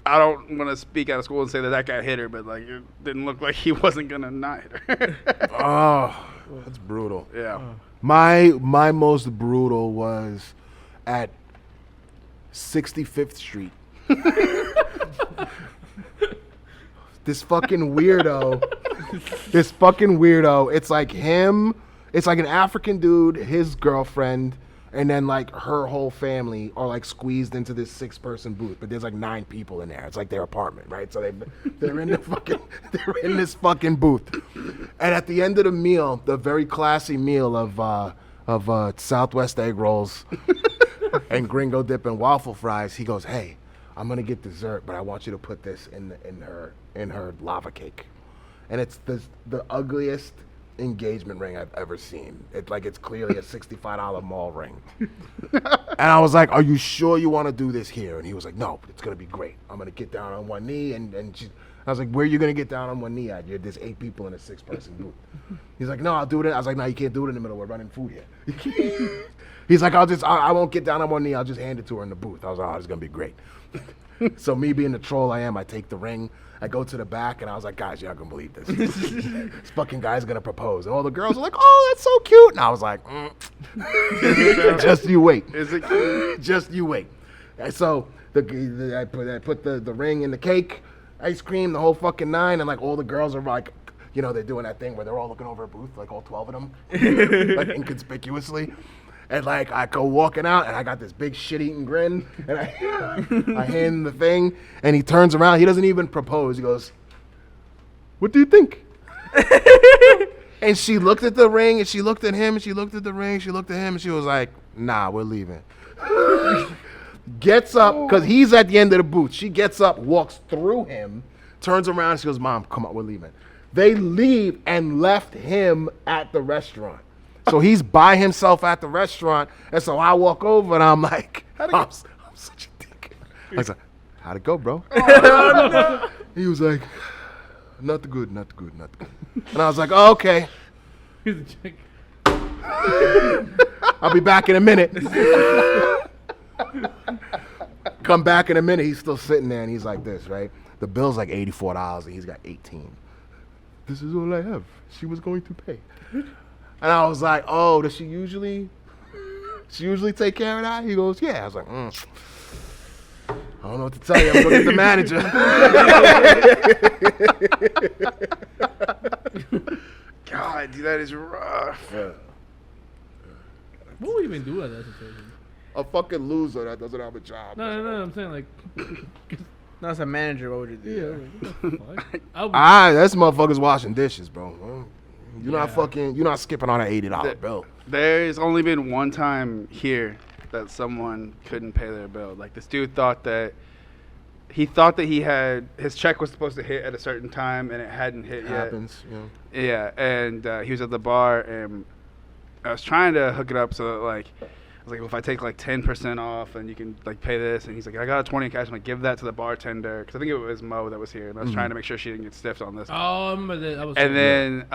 I don't want to speak out of school and say that guy hit her, but like, it didn't look like he wasn't gonna not hit her. Oh, that's brutal. Yeah. My most brutal was at 65th Street. This fucking weirdo. It's like him. It's like an African dude, his girlfriend, and then like her whole family are like squeezed into this 6-person booth. But there's like 9 people in there. It's like their apartment, right? So they're in this fucking booth. And at the end of the meal, the very classy meal of Southwest egg rolls and gringo dip and waffle fries, he goes, "Hey, I'm gonna get dessert, but I want you to put this in her lava cake." And it's the ugliest engagement ring I've ever seen. It's clearly a $65 mall ring. And I was like, "Are you sure you want to do this here?" And he was like, "No, it's gonna be great. I'm gonna get down on one knee." And I was like, "Where are you gonna get down on one knee at? There's 8 people in a 6-person booth." He's like, "No, I'll do it." I was like, "No, you can't do it in the middle. We're running food here." He's like, I won't get down on one knee. I'll just hand it to her in the booth." I was like, "Oh, it's gonna be great." So me being the troll I am, I take the ring. I go to the back, and I was like, "Guys, you're not gonna believe this. This fucking guy's gonna propose." And all the girls are like, "Oh, that's so cute." And I was like, "Just you wait. Is it cute? Just you wait." And so I put the ring in the cake, ice cream, the whole fucking 9, and like all the girls are like, they're doing that thing where they're all looking over a booth, like all 12 of them, like inconspicuously. And like I go walking out, and I got this big shit-eating grin, and I hand him the thing, and he turns around. He doesn't even propose. He goes, "What do you think?" And she looked at the ring, and she looked at him, and she looked at the ring, she looked at him, and she was like, "Nah, we're leaving." Gets up, because he's at the end of the booth. She gets up, walks through him, turns around, and she goes, "Mom, come on, we're leaving." They leave and left him at the restaurant. So he's by himself at the restaurant, and so I walk over, and I'm like, I'm such a dick. I was like, "How'd it go, bro?" He was like, not good. And I was like, "Oh, okay. He's a chick. I'll be back in a minute." Come back in a minute. He's still sitting there, and he's like this, right? The bill's like $84, and he's got 18. "This is all I have. She was going to pay." And I was like, "Oh, does she usually take care of that?" He goes, "Yeah." I was like, I don't know what to tell you. I'm going to get the manager. God, dude, that is rough. Yeah. What would you even do at that situation? A fucking loser that doesn't have a job. No. I'm saying like, No, as a manager, what would you do? yeah. What the fuck? I would, That's motherfuckers washing dishes, bro. You're not skipping on an $80 bill. There's only been one time here that someone couldn't pay their bill. Like this dude thought that he had his check was supposed to hit at a certain time and it hadn't hit yet. Happens, Yeah, and he was at the bar and I was trying to hook it up so that like I was like, well, if I take like 10% off and you can like pay this, and he's like, I got a 20 in cash. I'm like, give that to the bartender because I think it was Mo that was here, and I was trying to make sure she didn't get stiffed on this. oh, I remember that. I was And then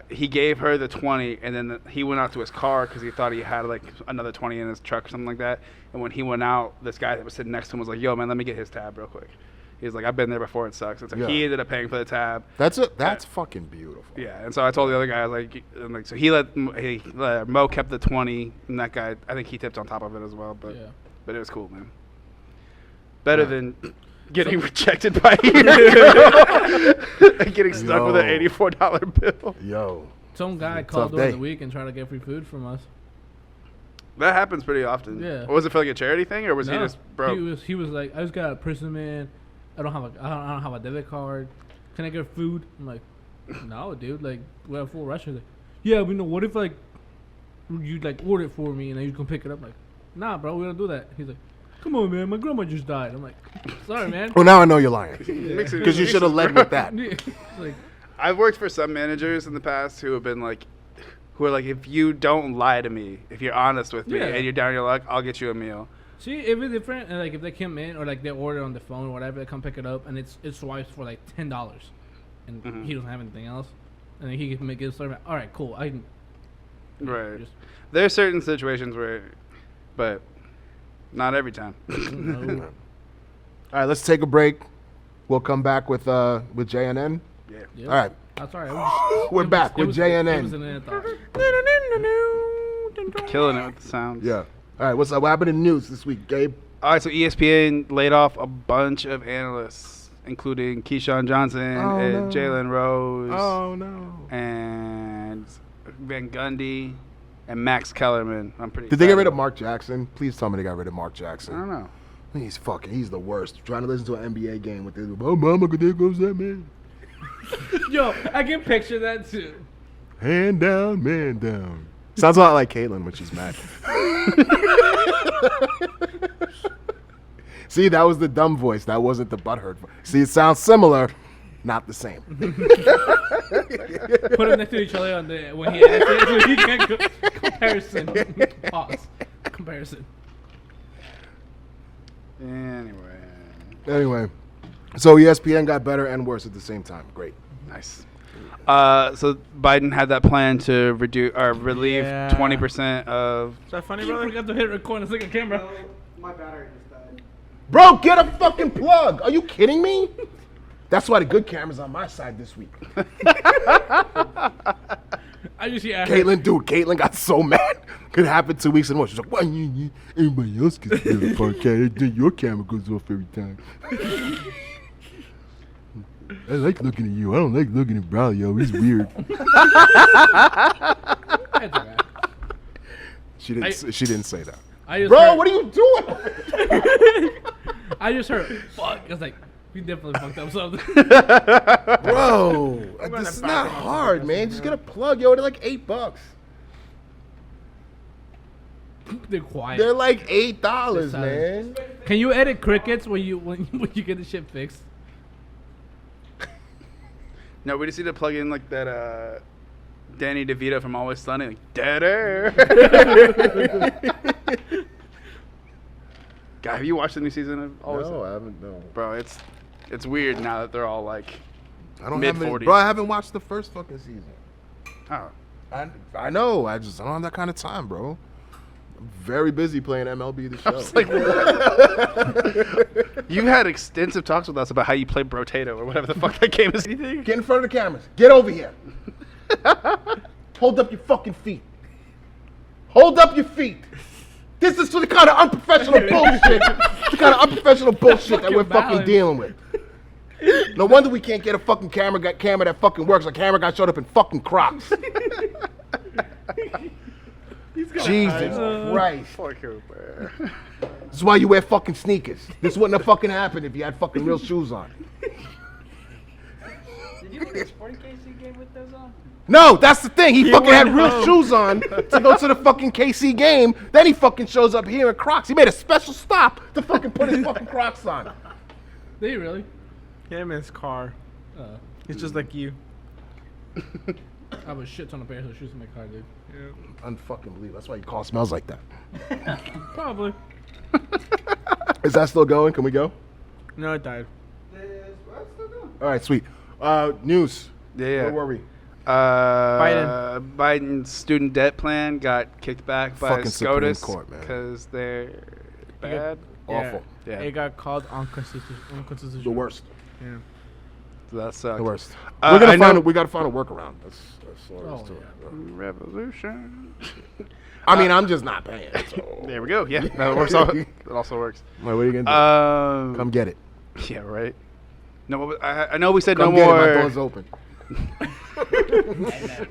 he gave her the 20, and then he went out to his car because he thought he had like another 20 in his truck or something like that. And when he went out, this guy that was sitting next to him was like, "Yo, man, let me get his tab real quick." He was like, "I've been there before. It sucks." And so he ended up paying for the tab. That's fucking beautiful. Yeah, and so I told the other guy, I was like, so he let Mo kept the 20, and that guy, I think he tipped on top of it as well. But it was cool, man. Better than getting rejected by your girl and getting stuck with an $84 bill. Yo. some guy called during the week and tried to get free food from us. That happens pretty often. Yeah. Or was it for like a charity thing, or was he just broke? He was like, I just got a prison, man. I don't have a debit card. Can I get food? I'm like, no, dude. Like, we have full restaurant. Like, yeah, but what if like you like order it for me and then you can pick it up? Like, nah, bro, we don't do that. He's like, Come on, man. My grandma just died. I'm like, sorry, man. Well, now I know you're lying. Mix it- Because you should have led with that. It's like, I've worked for some managers in the past who have been like, if you don't lie to me, if you're honest with me, Yeah. and you're down your luck, I'll get you a meal. see, if it's different, and like if they come in or like they order on the phone or whatever, they come pick it up, and it swipes for like $10, and he doesn't have anything else, and then he can make it service. All right, cool. I can. Right. Just, There are certain situations where, but not every time. no. All right, let's take a break. We'll come back with JNN. Yeah. Yep. All right. That's all right. We're back with JNN. It was an anthology. Killing it with the sounds. Yeah. All right, what happened in the news this week, Gabe? All right, so ESPN laid off a bunch of analysts, including Keyshawn Johnson and Jalen Rose No. and Van Gundy and Max Kellerman. I'm pretty. Did they get excited. rid of Mark Jackson? Please tell me they got rid of Mark I Jackson. don't know. He's the worst. Trying to listen to an NBA game with this. Oh, mama, there goes that man. Yo, I can picture that too. Hand down, man down. Sounds a lot like Caitlyn when she's mad. See, that was the dumb voice. That wasn't the butthurt voice. See, it sounds similar, not the same. Put them next to each other on the when he asked it, so he can comparison. Pause. Comparison. Anyway, So ESPN got better and worse at the same time. Great. nice. So Biden had that plan to reduce or relieve Yeah. 20% of. Is that funny, I brother? forgot to hit record on the second camera. My battery just died. Bro, get a fucking plug. Are you kidding me? That's why the good camera's on my side this week. I just hear Caitlyn got so mad. Could happen 2 weeks in a row. She's like, why everybody else gets the podcast? Then your camera goes off every time. I like looking at you. I don't like looking at Braulio. He's weird. It's alright. She didn't say that. I just Bro, heard, what are you doing? I just heard fuck. I was like, we definitely fucked up something. Bro, gonna this is back not him off hard, the man. Just get a plug, yo. They're like $8. They're quiet. They're like $8, They're man. Can you edit crickets when you get the shit fixed? No, we just need to plug in like that Danny DeVito from Always Sunny, like dead air. God, have you watched the new season of Always Sunny? No, I haven't. No, Bro, it's weird now that they're all like, I don't Mid-40s. Bro, I haven't watched the first fucking season. oh, I know. I don't have that kind of time, bro. I'm very busy playing MLB The Show. it's like what? You've had extensive talks with us about how you play Brotato or whatever the fuck that game is. Get in front of the cameras. Get over here. Hold up your fucking feet. Hold up your feet. This is the kind of unprofessional bullshit. The kind of unprofessional bullshit that we're fucking balance. dealing with. No wonder we can't get a fucking camera that fucking works. A camera guy showed up in fucking Crocs. Jesus Christ. Fuck you, man. This is why you wear fucking sneakers. This wouldn't have fucking happened if you had fucking real shoes on. Did you go to the Sporting KC game with those on? No, that's the thing. He fucking had real shoes on to go to the fucking KC game. Then he fucking shows up here in Crocs. He made a special stop to fucking put his fucking Crocs on. Did you really? Him in his car. He's just like you. I have a shit ton of pairs of shoes in my car, dude. Unfucking believe. That's why your car smells like that. Probably. Is that still going? Can we go? No, it died. All right, sweet. News. Yeah. Where were we? Biden's student debt plan got kicked back by Fucking Supreme SCOTUS Court, man. because they're bad. Awful. Yeah. It got called unconstitutional. The worst. Yeah. So that sucks. The worst. I know- We gotta find a workaround. That's all there is to it. Revolution. I mean, I'm just not paying. So. There we go. Yeah, that works. That also works. Wait, what are you gonna do? Come get it. Yeah, right. No, I know we said Come no get more. it. My door's open.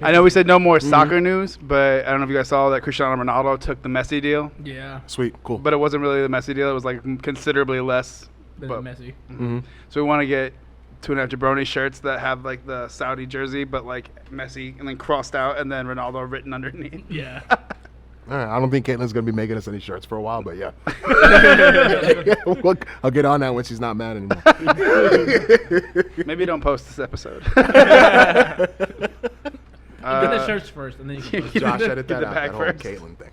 I know we said no more soccer news, but I don't know if you guys saw that Cristiano Ronaldo took the Messi deal, Yeah. Sweet. Cool. but it wasn't really the Messi deal. It was like considerably less. Bit But- messy. So we want to get 2.5 Jabrones shirts that have like the Saudi jersey, but like Messi and then crossed out, and then Ronaldo written underneath. Yeah. All right, I don't think Caitlin's gonna be making us any shirts for a while, but yeah. Look, I'll get on that when she's not mad anymore. Maybe don't post this episode. Get the shirts first, and then you can post it. Josh, edit Get that the out, bag that whole first. Caitlin thing.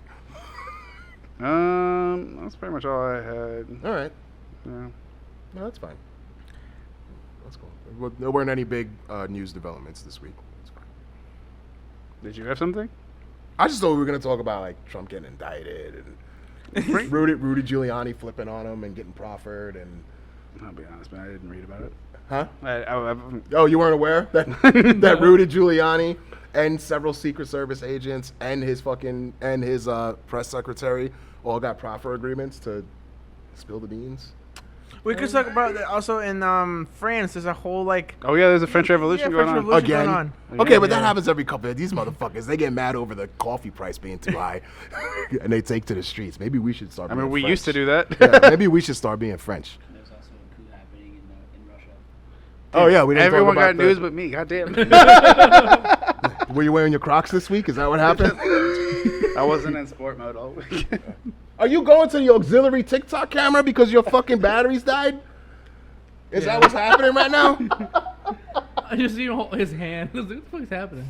That's pretty much all I had. All right, Yeah. no, that's fine. That's cool. There weren't any big news developments this week. It's fine. Did you have something? I just thought we were gonna talk about like Trump getting indicted and Rudy Giuliani flipping on him and getting proffered and. I'll be honest, man. I didn't read about it. Huh? I Oh, you weren't aware that that Rudy Giuliani and several Secret Service agents and his press secretary all got proffer agreements to spill the beans? We could talk about that also in France. There's a whole like Oh yeah, there's a French Revolution going on. Revolution Again? going on. Okay, but that Yeah. happens every couple of these motherfuckers. They get mad over the coffee price being too high, and they take to the streets. Maybe we should start. I mean, being we French. used to do that. Yeah, maybe we should start being French. There's also a coup happening in Russia. Oh yeah, we didn't Everyone talk got about news but me. Goddamn. Were you wearing your Crocs this week? Is that what happened? I wasn't in sport mode all week. Are you going to the auxiliary TikTok camera because your fucking batteries died? Is that what's happening right now? I just see his hand. What the fuck is happening?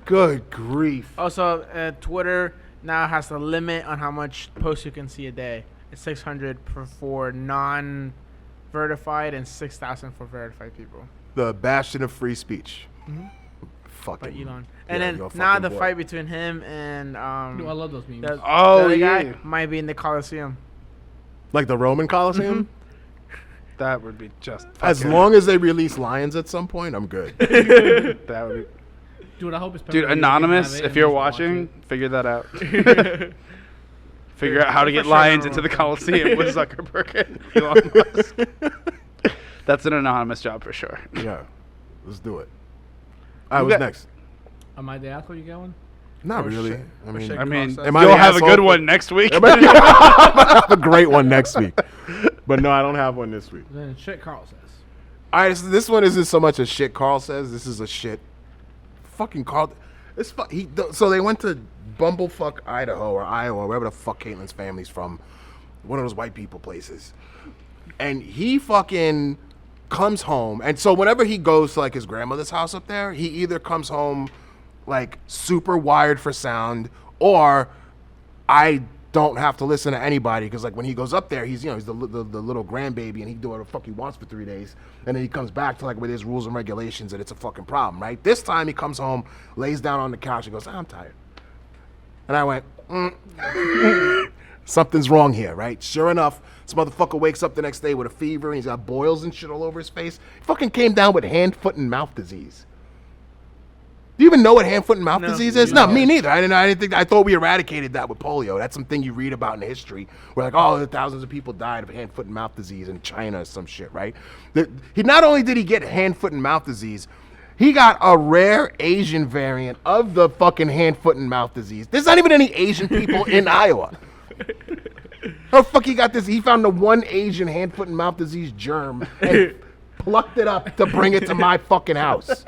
Good grief. Also, Twitter now has a limit on how much posts you can see a day. It's 600 for non-verified and 6,000 for verified people. The bastion of free speech. By Fucking Elon. And yeah, then you're a now fucking the boy. fight between him and Dude, I love those memes. the Oh, other yeah. guy might be in the Coliseum. Like the Roman Coliseum? That would be just. As fucking- long as they release lions at some point, I'm good. That would be. Dude, I hope it's Dude, Anonymous, if you're watching, figure that out. Figure out how to get For sure, lions no, into the no. Coliseum with Zuckerberg and Elon Musk. That's an anonymous job for sure. Yeah. Let's do it. All right, You what's got- next? Am I the asshole you got one? Not Oh, really. shit. I Oh, mean, shit. I mean, Am you'll I the have a asshole good for- one next week. I'm gonna have a great one next week. But no, I don't have one this week. Then shit Carl says. All right, this one isn't so much a shit Carl says. This is a shit fucking Carl. So they went to Bumblefuck, Idaho or Iowa, wherever the fuck Caitlin's family's from, one of those white people places. And he fucking comes home, and so whenever he goes to like his grandmother's house up there, he either comes home like super wired for sound, or I don't have to listen to anybody because like when he goes up there, he's he's the little grandbaby and he can do whatever the fuck he wants for 3 days, and then he comes back to like with his rules and regulations and it's a fucking problem, right? This time he comes home, lays down on the couch and goes, I'm tired, and I went, something's wrong here, right? Sure enough, this motherfucker wakes up the next day with a fever and he's got boils and shit all over his face. He fucking came down with hand, foot, and mouth disease. Do you even know what hand, foot, and mouth No. disease is? No, me neither. I thought we eradicated that with polio. That's something you read about in history. Where like, oh, thousands of people died of hand, foot, and mouth disease in China or some shit, right? He not only did he get hand, foot, and mouth disease, he got a rare Asian variant of the fucking hand, foot, and mouth disease. There's not even any Asian people in Iowa. How the fuck he got this? He found the one Asian hand, foot, and mouth disease germ and plucked it up to bring it to my fucking house.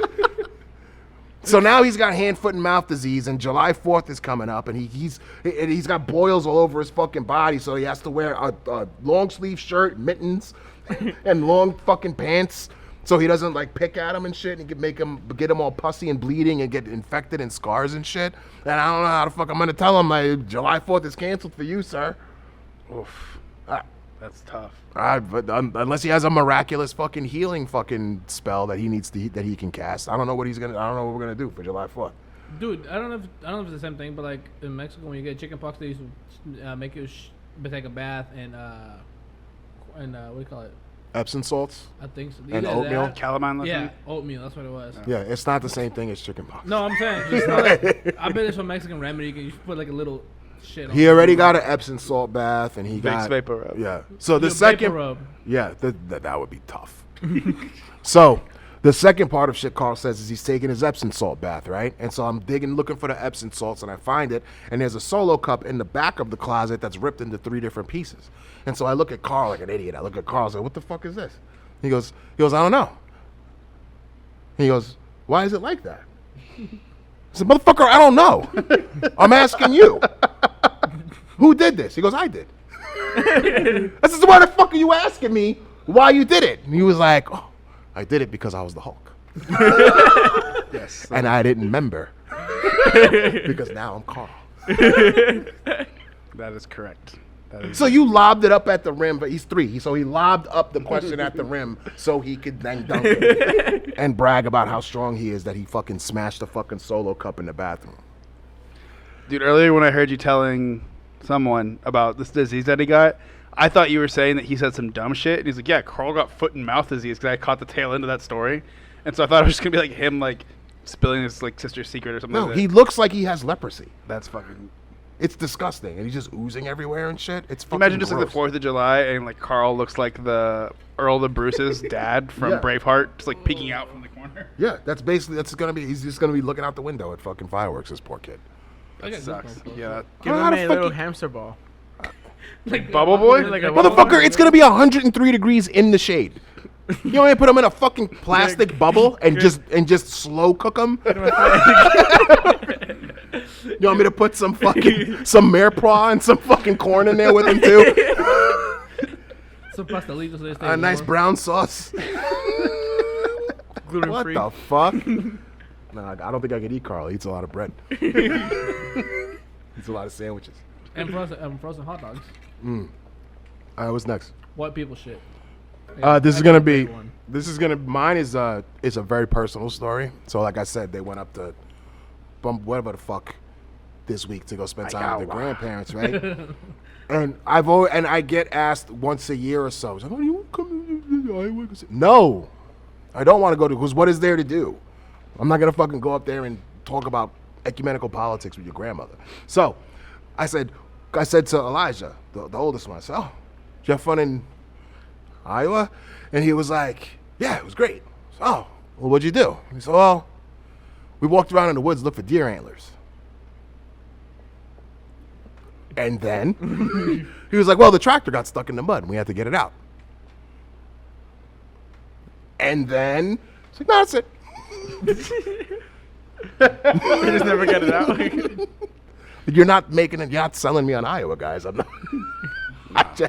So now he's got hand, foot, and mouth disease, and July 4th is coming up, and he's got boils all over his fucking body, so he has to wear a long sleeve shirt, mittens, and long fucking pants, so he doesn't like pick at him and shit, and he can get him all pussy and bleeding and get infected and scars and shit. And I don't know how the fuck I'm gonna tell him like July 4th is canceled for you, sir. Oof. That's tough. But unless he has a miraculous fucking healing fucking spell that he can cast, I don't know what we're gonna do for July 4th. Dude, I don't know if it's the same thing, but like in Mexico, when you get chicken pox, they used to make you take a bath and what do you call it? Epsom salts. I think so. And Either oatmeal? that- Calamine left Yeah, me? oatmeal. That's what it was. Yeah, it's not the same thing as chickenpox. No, I'm saying just know that, I bet it's a Mexican remedy. You can put like a little shit on He it. already got an Epsom salt bath, and he Vicks got Vapor Rub. Yeah. So the Do a second, vapor rub. yeah, that would be tough. So the second part of shit Carl says is he's taking his Epsom salt bath, right? And so I'm looking for the Epsom salts, and I find it, and there's a Solo cup in the back of the closet that's ripped into 3 different pieces. And so I look at Carl like an idiot. I look at Carl, I say, what the fuck is this? He goes, I don't know. He goes, why is it like that? said, motherfucker, I don't know. I'm asking you. Who did this? He goes, I did. I said, so why the fuck are you asking me why you did it? And he was like, oh, I did it because I was the Hulk. Yes. And I didn't remember. Because now I'm Carl. That is correct. That is So you lobbed it up at the rim, but he's 3. So he lobbed up the question at the rim so he could then dunk it and brag about how strong he is that he fucking smashed the fucking Solo cup in the bathroom. Dude, earlier when I heard you telling someone about this disease that he got, I thought you were saying that he said some dumb shit. And he's like, yeah, Carl got foot and mouth disease because I caught the tail end of that story. And so I thought it was just going to be like him, like, spilling his, like, sister's secret or something No, like that. he looks like he has leprosy. That's fucking... It's disgusting, and he's just oozing everywhere and shit. It's fucking Imagine just like the gross. 4th of July and, like, Carl looks like the Earl of Bruce's dad from Yeah. Braveheart, just, like, peeking out from the corner. Yeah, that's gonna be. He's just gonna be looking out the window at fucking fireworks. This poor kid. I got Sucks. goosebumps, though. Yeah. Give How him the a fuck little you- hamster ball. Like Bubble boy? Like a Motherfucker, it's gonna be 103 degrees in the shade. You want me to put them in a fucking plastic bubble and just slow cook them? You want me to put some Merepraw and some fucking corn in there with them too? Some pastelitos. So they stay A nice warm. brown sauce. Gluten What free. the fuck? No, I don't think I could eat Carl. He eats a lot of bread. Eats a lot of sandwiches. And frozen hot dogs. All right, what's next? White people shit. This is I gonna got a be. big one. Mine is a very personal story. So like I said, they went up to, whatever the fuck, this week to go spend time with their grandparents, right? And I get asked once a year or so. Like, oh, you want to come to Iowa? No, I don't want to go to. Because what is there to do? I'm not gonna fucking go up there and talk about ecumenical politics with your grandmother. So, I said to Elijah, the oldest one, I said, oh, did you have fun in Iowa? And he was like, yeah, it was great. I said, oh, well, what'd you do? He said, well, we walked around in the woods, looked for deer antlers. And then he was like, well, the tractor got stuck in the mud and we had to get it out. And then it's like, no, that's it. You just never get it out. You're not selling me on Iowa, guys. I'm not.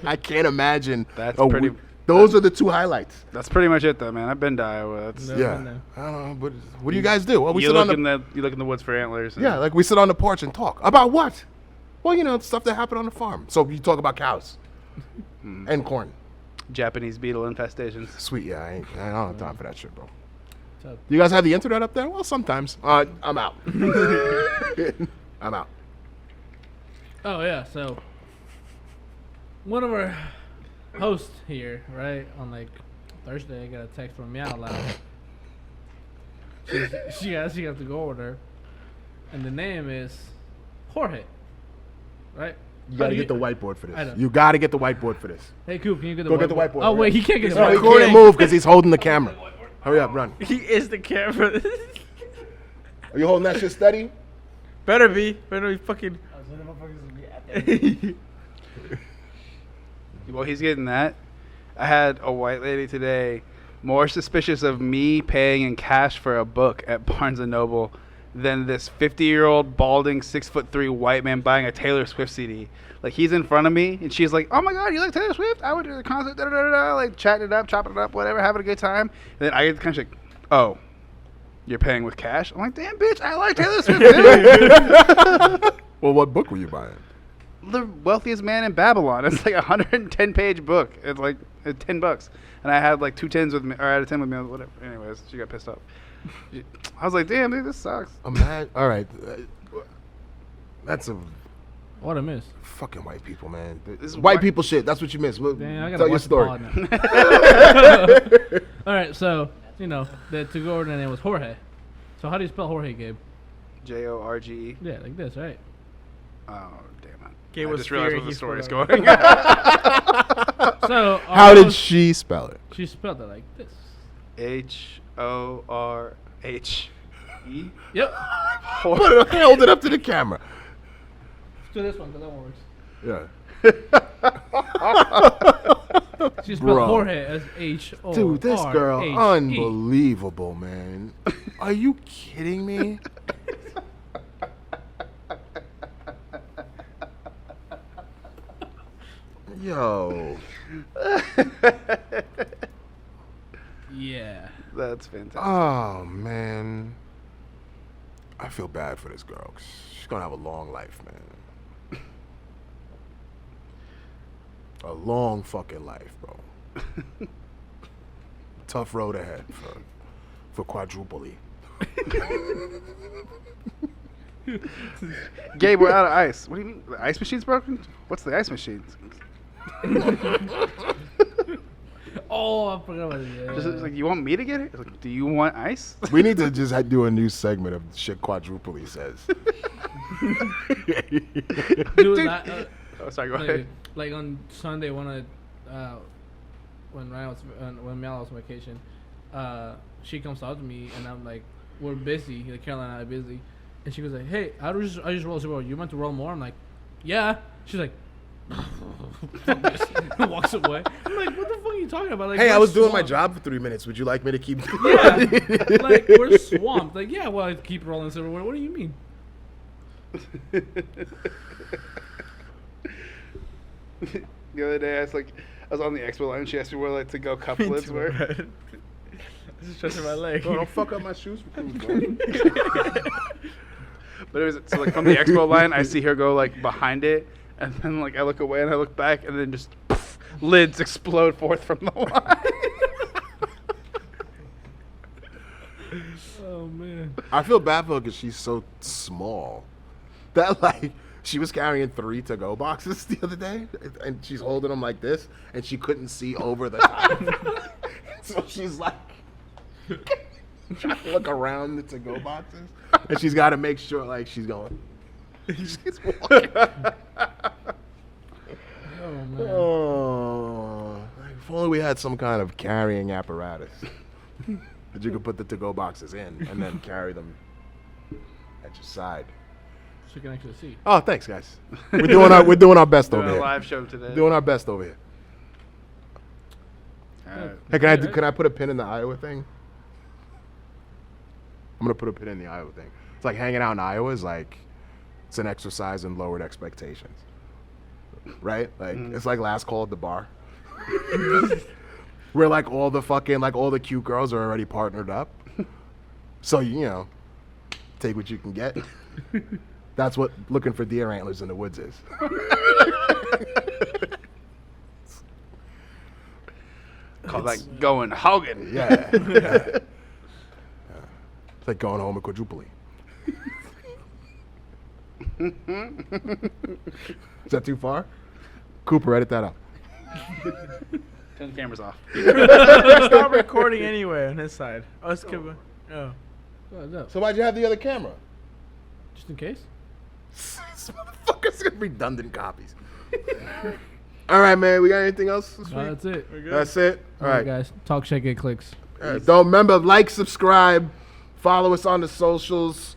I can't imagine. That's a pretty- week. Those are the 2 highlights. That's pretty much it, though, man. I've been to Iowa. That's, No, Yeah. no. I don't know, but what do you guys do? Well, we you sit look on the you look in the woods for antlers. And yeah, like we sit on the porch and talk about what? Well, you know, stuff that happened on the farm. So you talk about cows and corn. Japanese beetle infestations. Sweet, yeah. I don't have time for that shit, bro. So- You guys have the internet up there? Well, sometimes. I'm out. I'm out. Oh yeah, so one of our hosts here, right, on like Thursday, I got a text from Meow Loud. She got to go with her, and the name is Jorge, right? You How gotta do get the whiteboard for I this. know. You gotta get the whitebord for this. Hey, Coop, can you get the Go whiteboard? get the whiteboard. Oh wait, he can't get the No, he whiteboard. can't move because he's holding the camera. Hurry up, run. He is the camera. Are you holding that shit steady? Better be fucking. I was wondering what motherfuckers would be at that. Well, he's getting that. I had a white lady today more suspicious of me paying in cash for a book at Barnes & Noble than this 50-year-old balding 6'3" white man buying a Taylor Swift CD. Like, he's in front of me, and she's like, oh my God, you like Taylor Swift? I went to the concert, da-da-da-da, like, chatting it up, chopping it up, whatever, having a good time. And then I get kind of like, oh, you're paying with cash? I'm like, damn, bitch, I like Taylor Swift, dude. Well, what book were you buying? The Wealthiest Man in Babylon. It's like a 110-page book. It's like $10. And I had like 2 10s with me, or I had a 10 with me, whatever. Anyways, she got pissed off. I was like, damn, dude, this sucks. All right. That's a What I missed. fucking white people, man. This is White why- people shit. That's what you missed. Well, Damn, I gotta tell your watch the story. pod now. All right, so you know the to-go order name was Jorge. So how do you spell Jorge, Gabe? Jorge. Yeah, like this, right? Oh, damn it. Gabe I was just realized fearing where the he story's forgot. going. So How did she spell it? she spelled it like this? H-O-R-H-E. Yep. I held it up to the camera. Let's do this one because that one works. Yeah. She spelled Bro. Jorge as H-O-R-H-E. Dude, this girl, unbelievable, man. Are you kidding me? Yo. Yeah. That's fantastic. Oh, man. I feel bad for this girl. 'Cause she's going to have a long life, man. A long fucking life, bro. Tough road ahead for quadruply. Gabe, we're out of ice. What do you mean? The ice machine's broken? What's the ice machine? Oh, I forgot about it. Yeah. Just it's like, you want me to get it? It's like, do you want ice? We need to just do a new segment of shit quadruply says. Dude, Oh, sorry, go ahead. like on Sunday when Mel was on vacation, she comes out to me and I'm like, we're busy. Like Caroline and I are busy, and she goes like, hey, I just rolled Super Bowl. You meant to roll more? I'm like, yeah. She's like, fuck this. And walks away. I'm like, what the fuck are you talking about? Like, Hey, I was doing my swamped. job for 3 minutes. Would you like me to keep? Yeah, like we're swamped. Like, yeah, well, I keep rolling Super Bowl. What do you mean? The other day, I was on the expo line. She asked me where like to go cup lids were. This is stretching my leg. Bro, don't fuck up my shoes for bro. But it was so like from the expo line, I see her go like behind it, and then like I look away and I look back, and then just poof, lids explode forth from the line. Oh man. I feel bad for her because she's so small. That like she was carrying 3 to-go boxes the other day, and she's holding them like this, and she couldn't see over the top. So she's like trying to look around the to-go boxes, and she's got to make sure like she's going. She's walking. Oh man. Oh, like, if only we had some kind of carrying apparatus that you could put the to-go boxes in and then carry them at your side. So you can actually see. Oh, thanks, guys. We're doing our best Doing over a here. live show today. Doing our best over here. Alright. Hey, can I put a pin in the Iowa thing? I'm gonna put a pin in the Iowa thing. It's like hanging out in Iowa is like it's an exercise in lowered expectations, right? Like it's like last call at the bar, where like all the cute girls are already partnered up. So you know, take what you can get. That's what looking for deer antlers in the woods is. Call that going hogging. Yeah. It's like going home at quadruply. Is that too far? Cooper, edit that out. Turn the cameras off. Stop recording anyway on his side. Oh, let's keep. Oh. Oh, no. So why'd you have the other camera? Just in case. This motherfucker's got redundant copies. All right, man. We got anything else this week? That's it. We're good. That's it. All right. guys. Talk, shake, get clicks. All right. Don't remember, like, subscribe, follow us on the socials.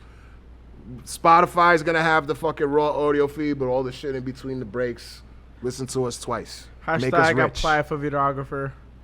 Spotify's gonna have the fucking raw audio feed, but all the shit in between the breaks. Listen to us twice. Make us Hashtag rich. apply for videographer.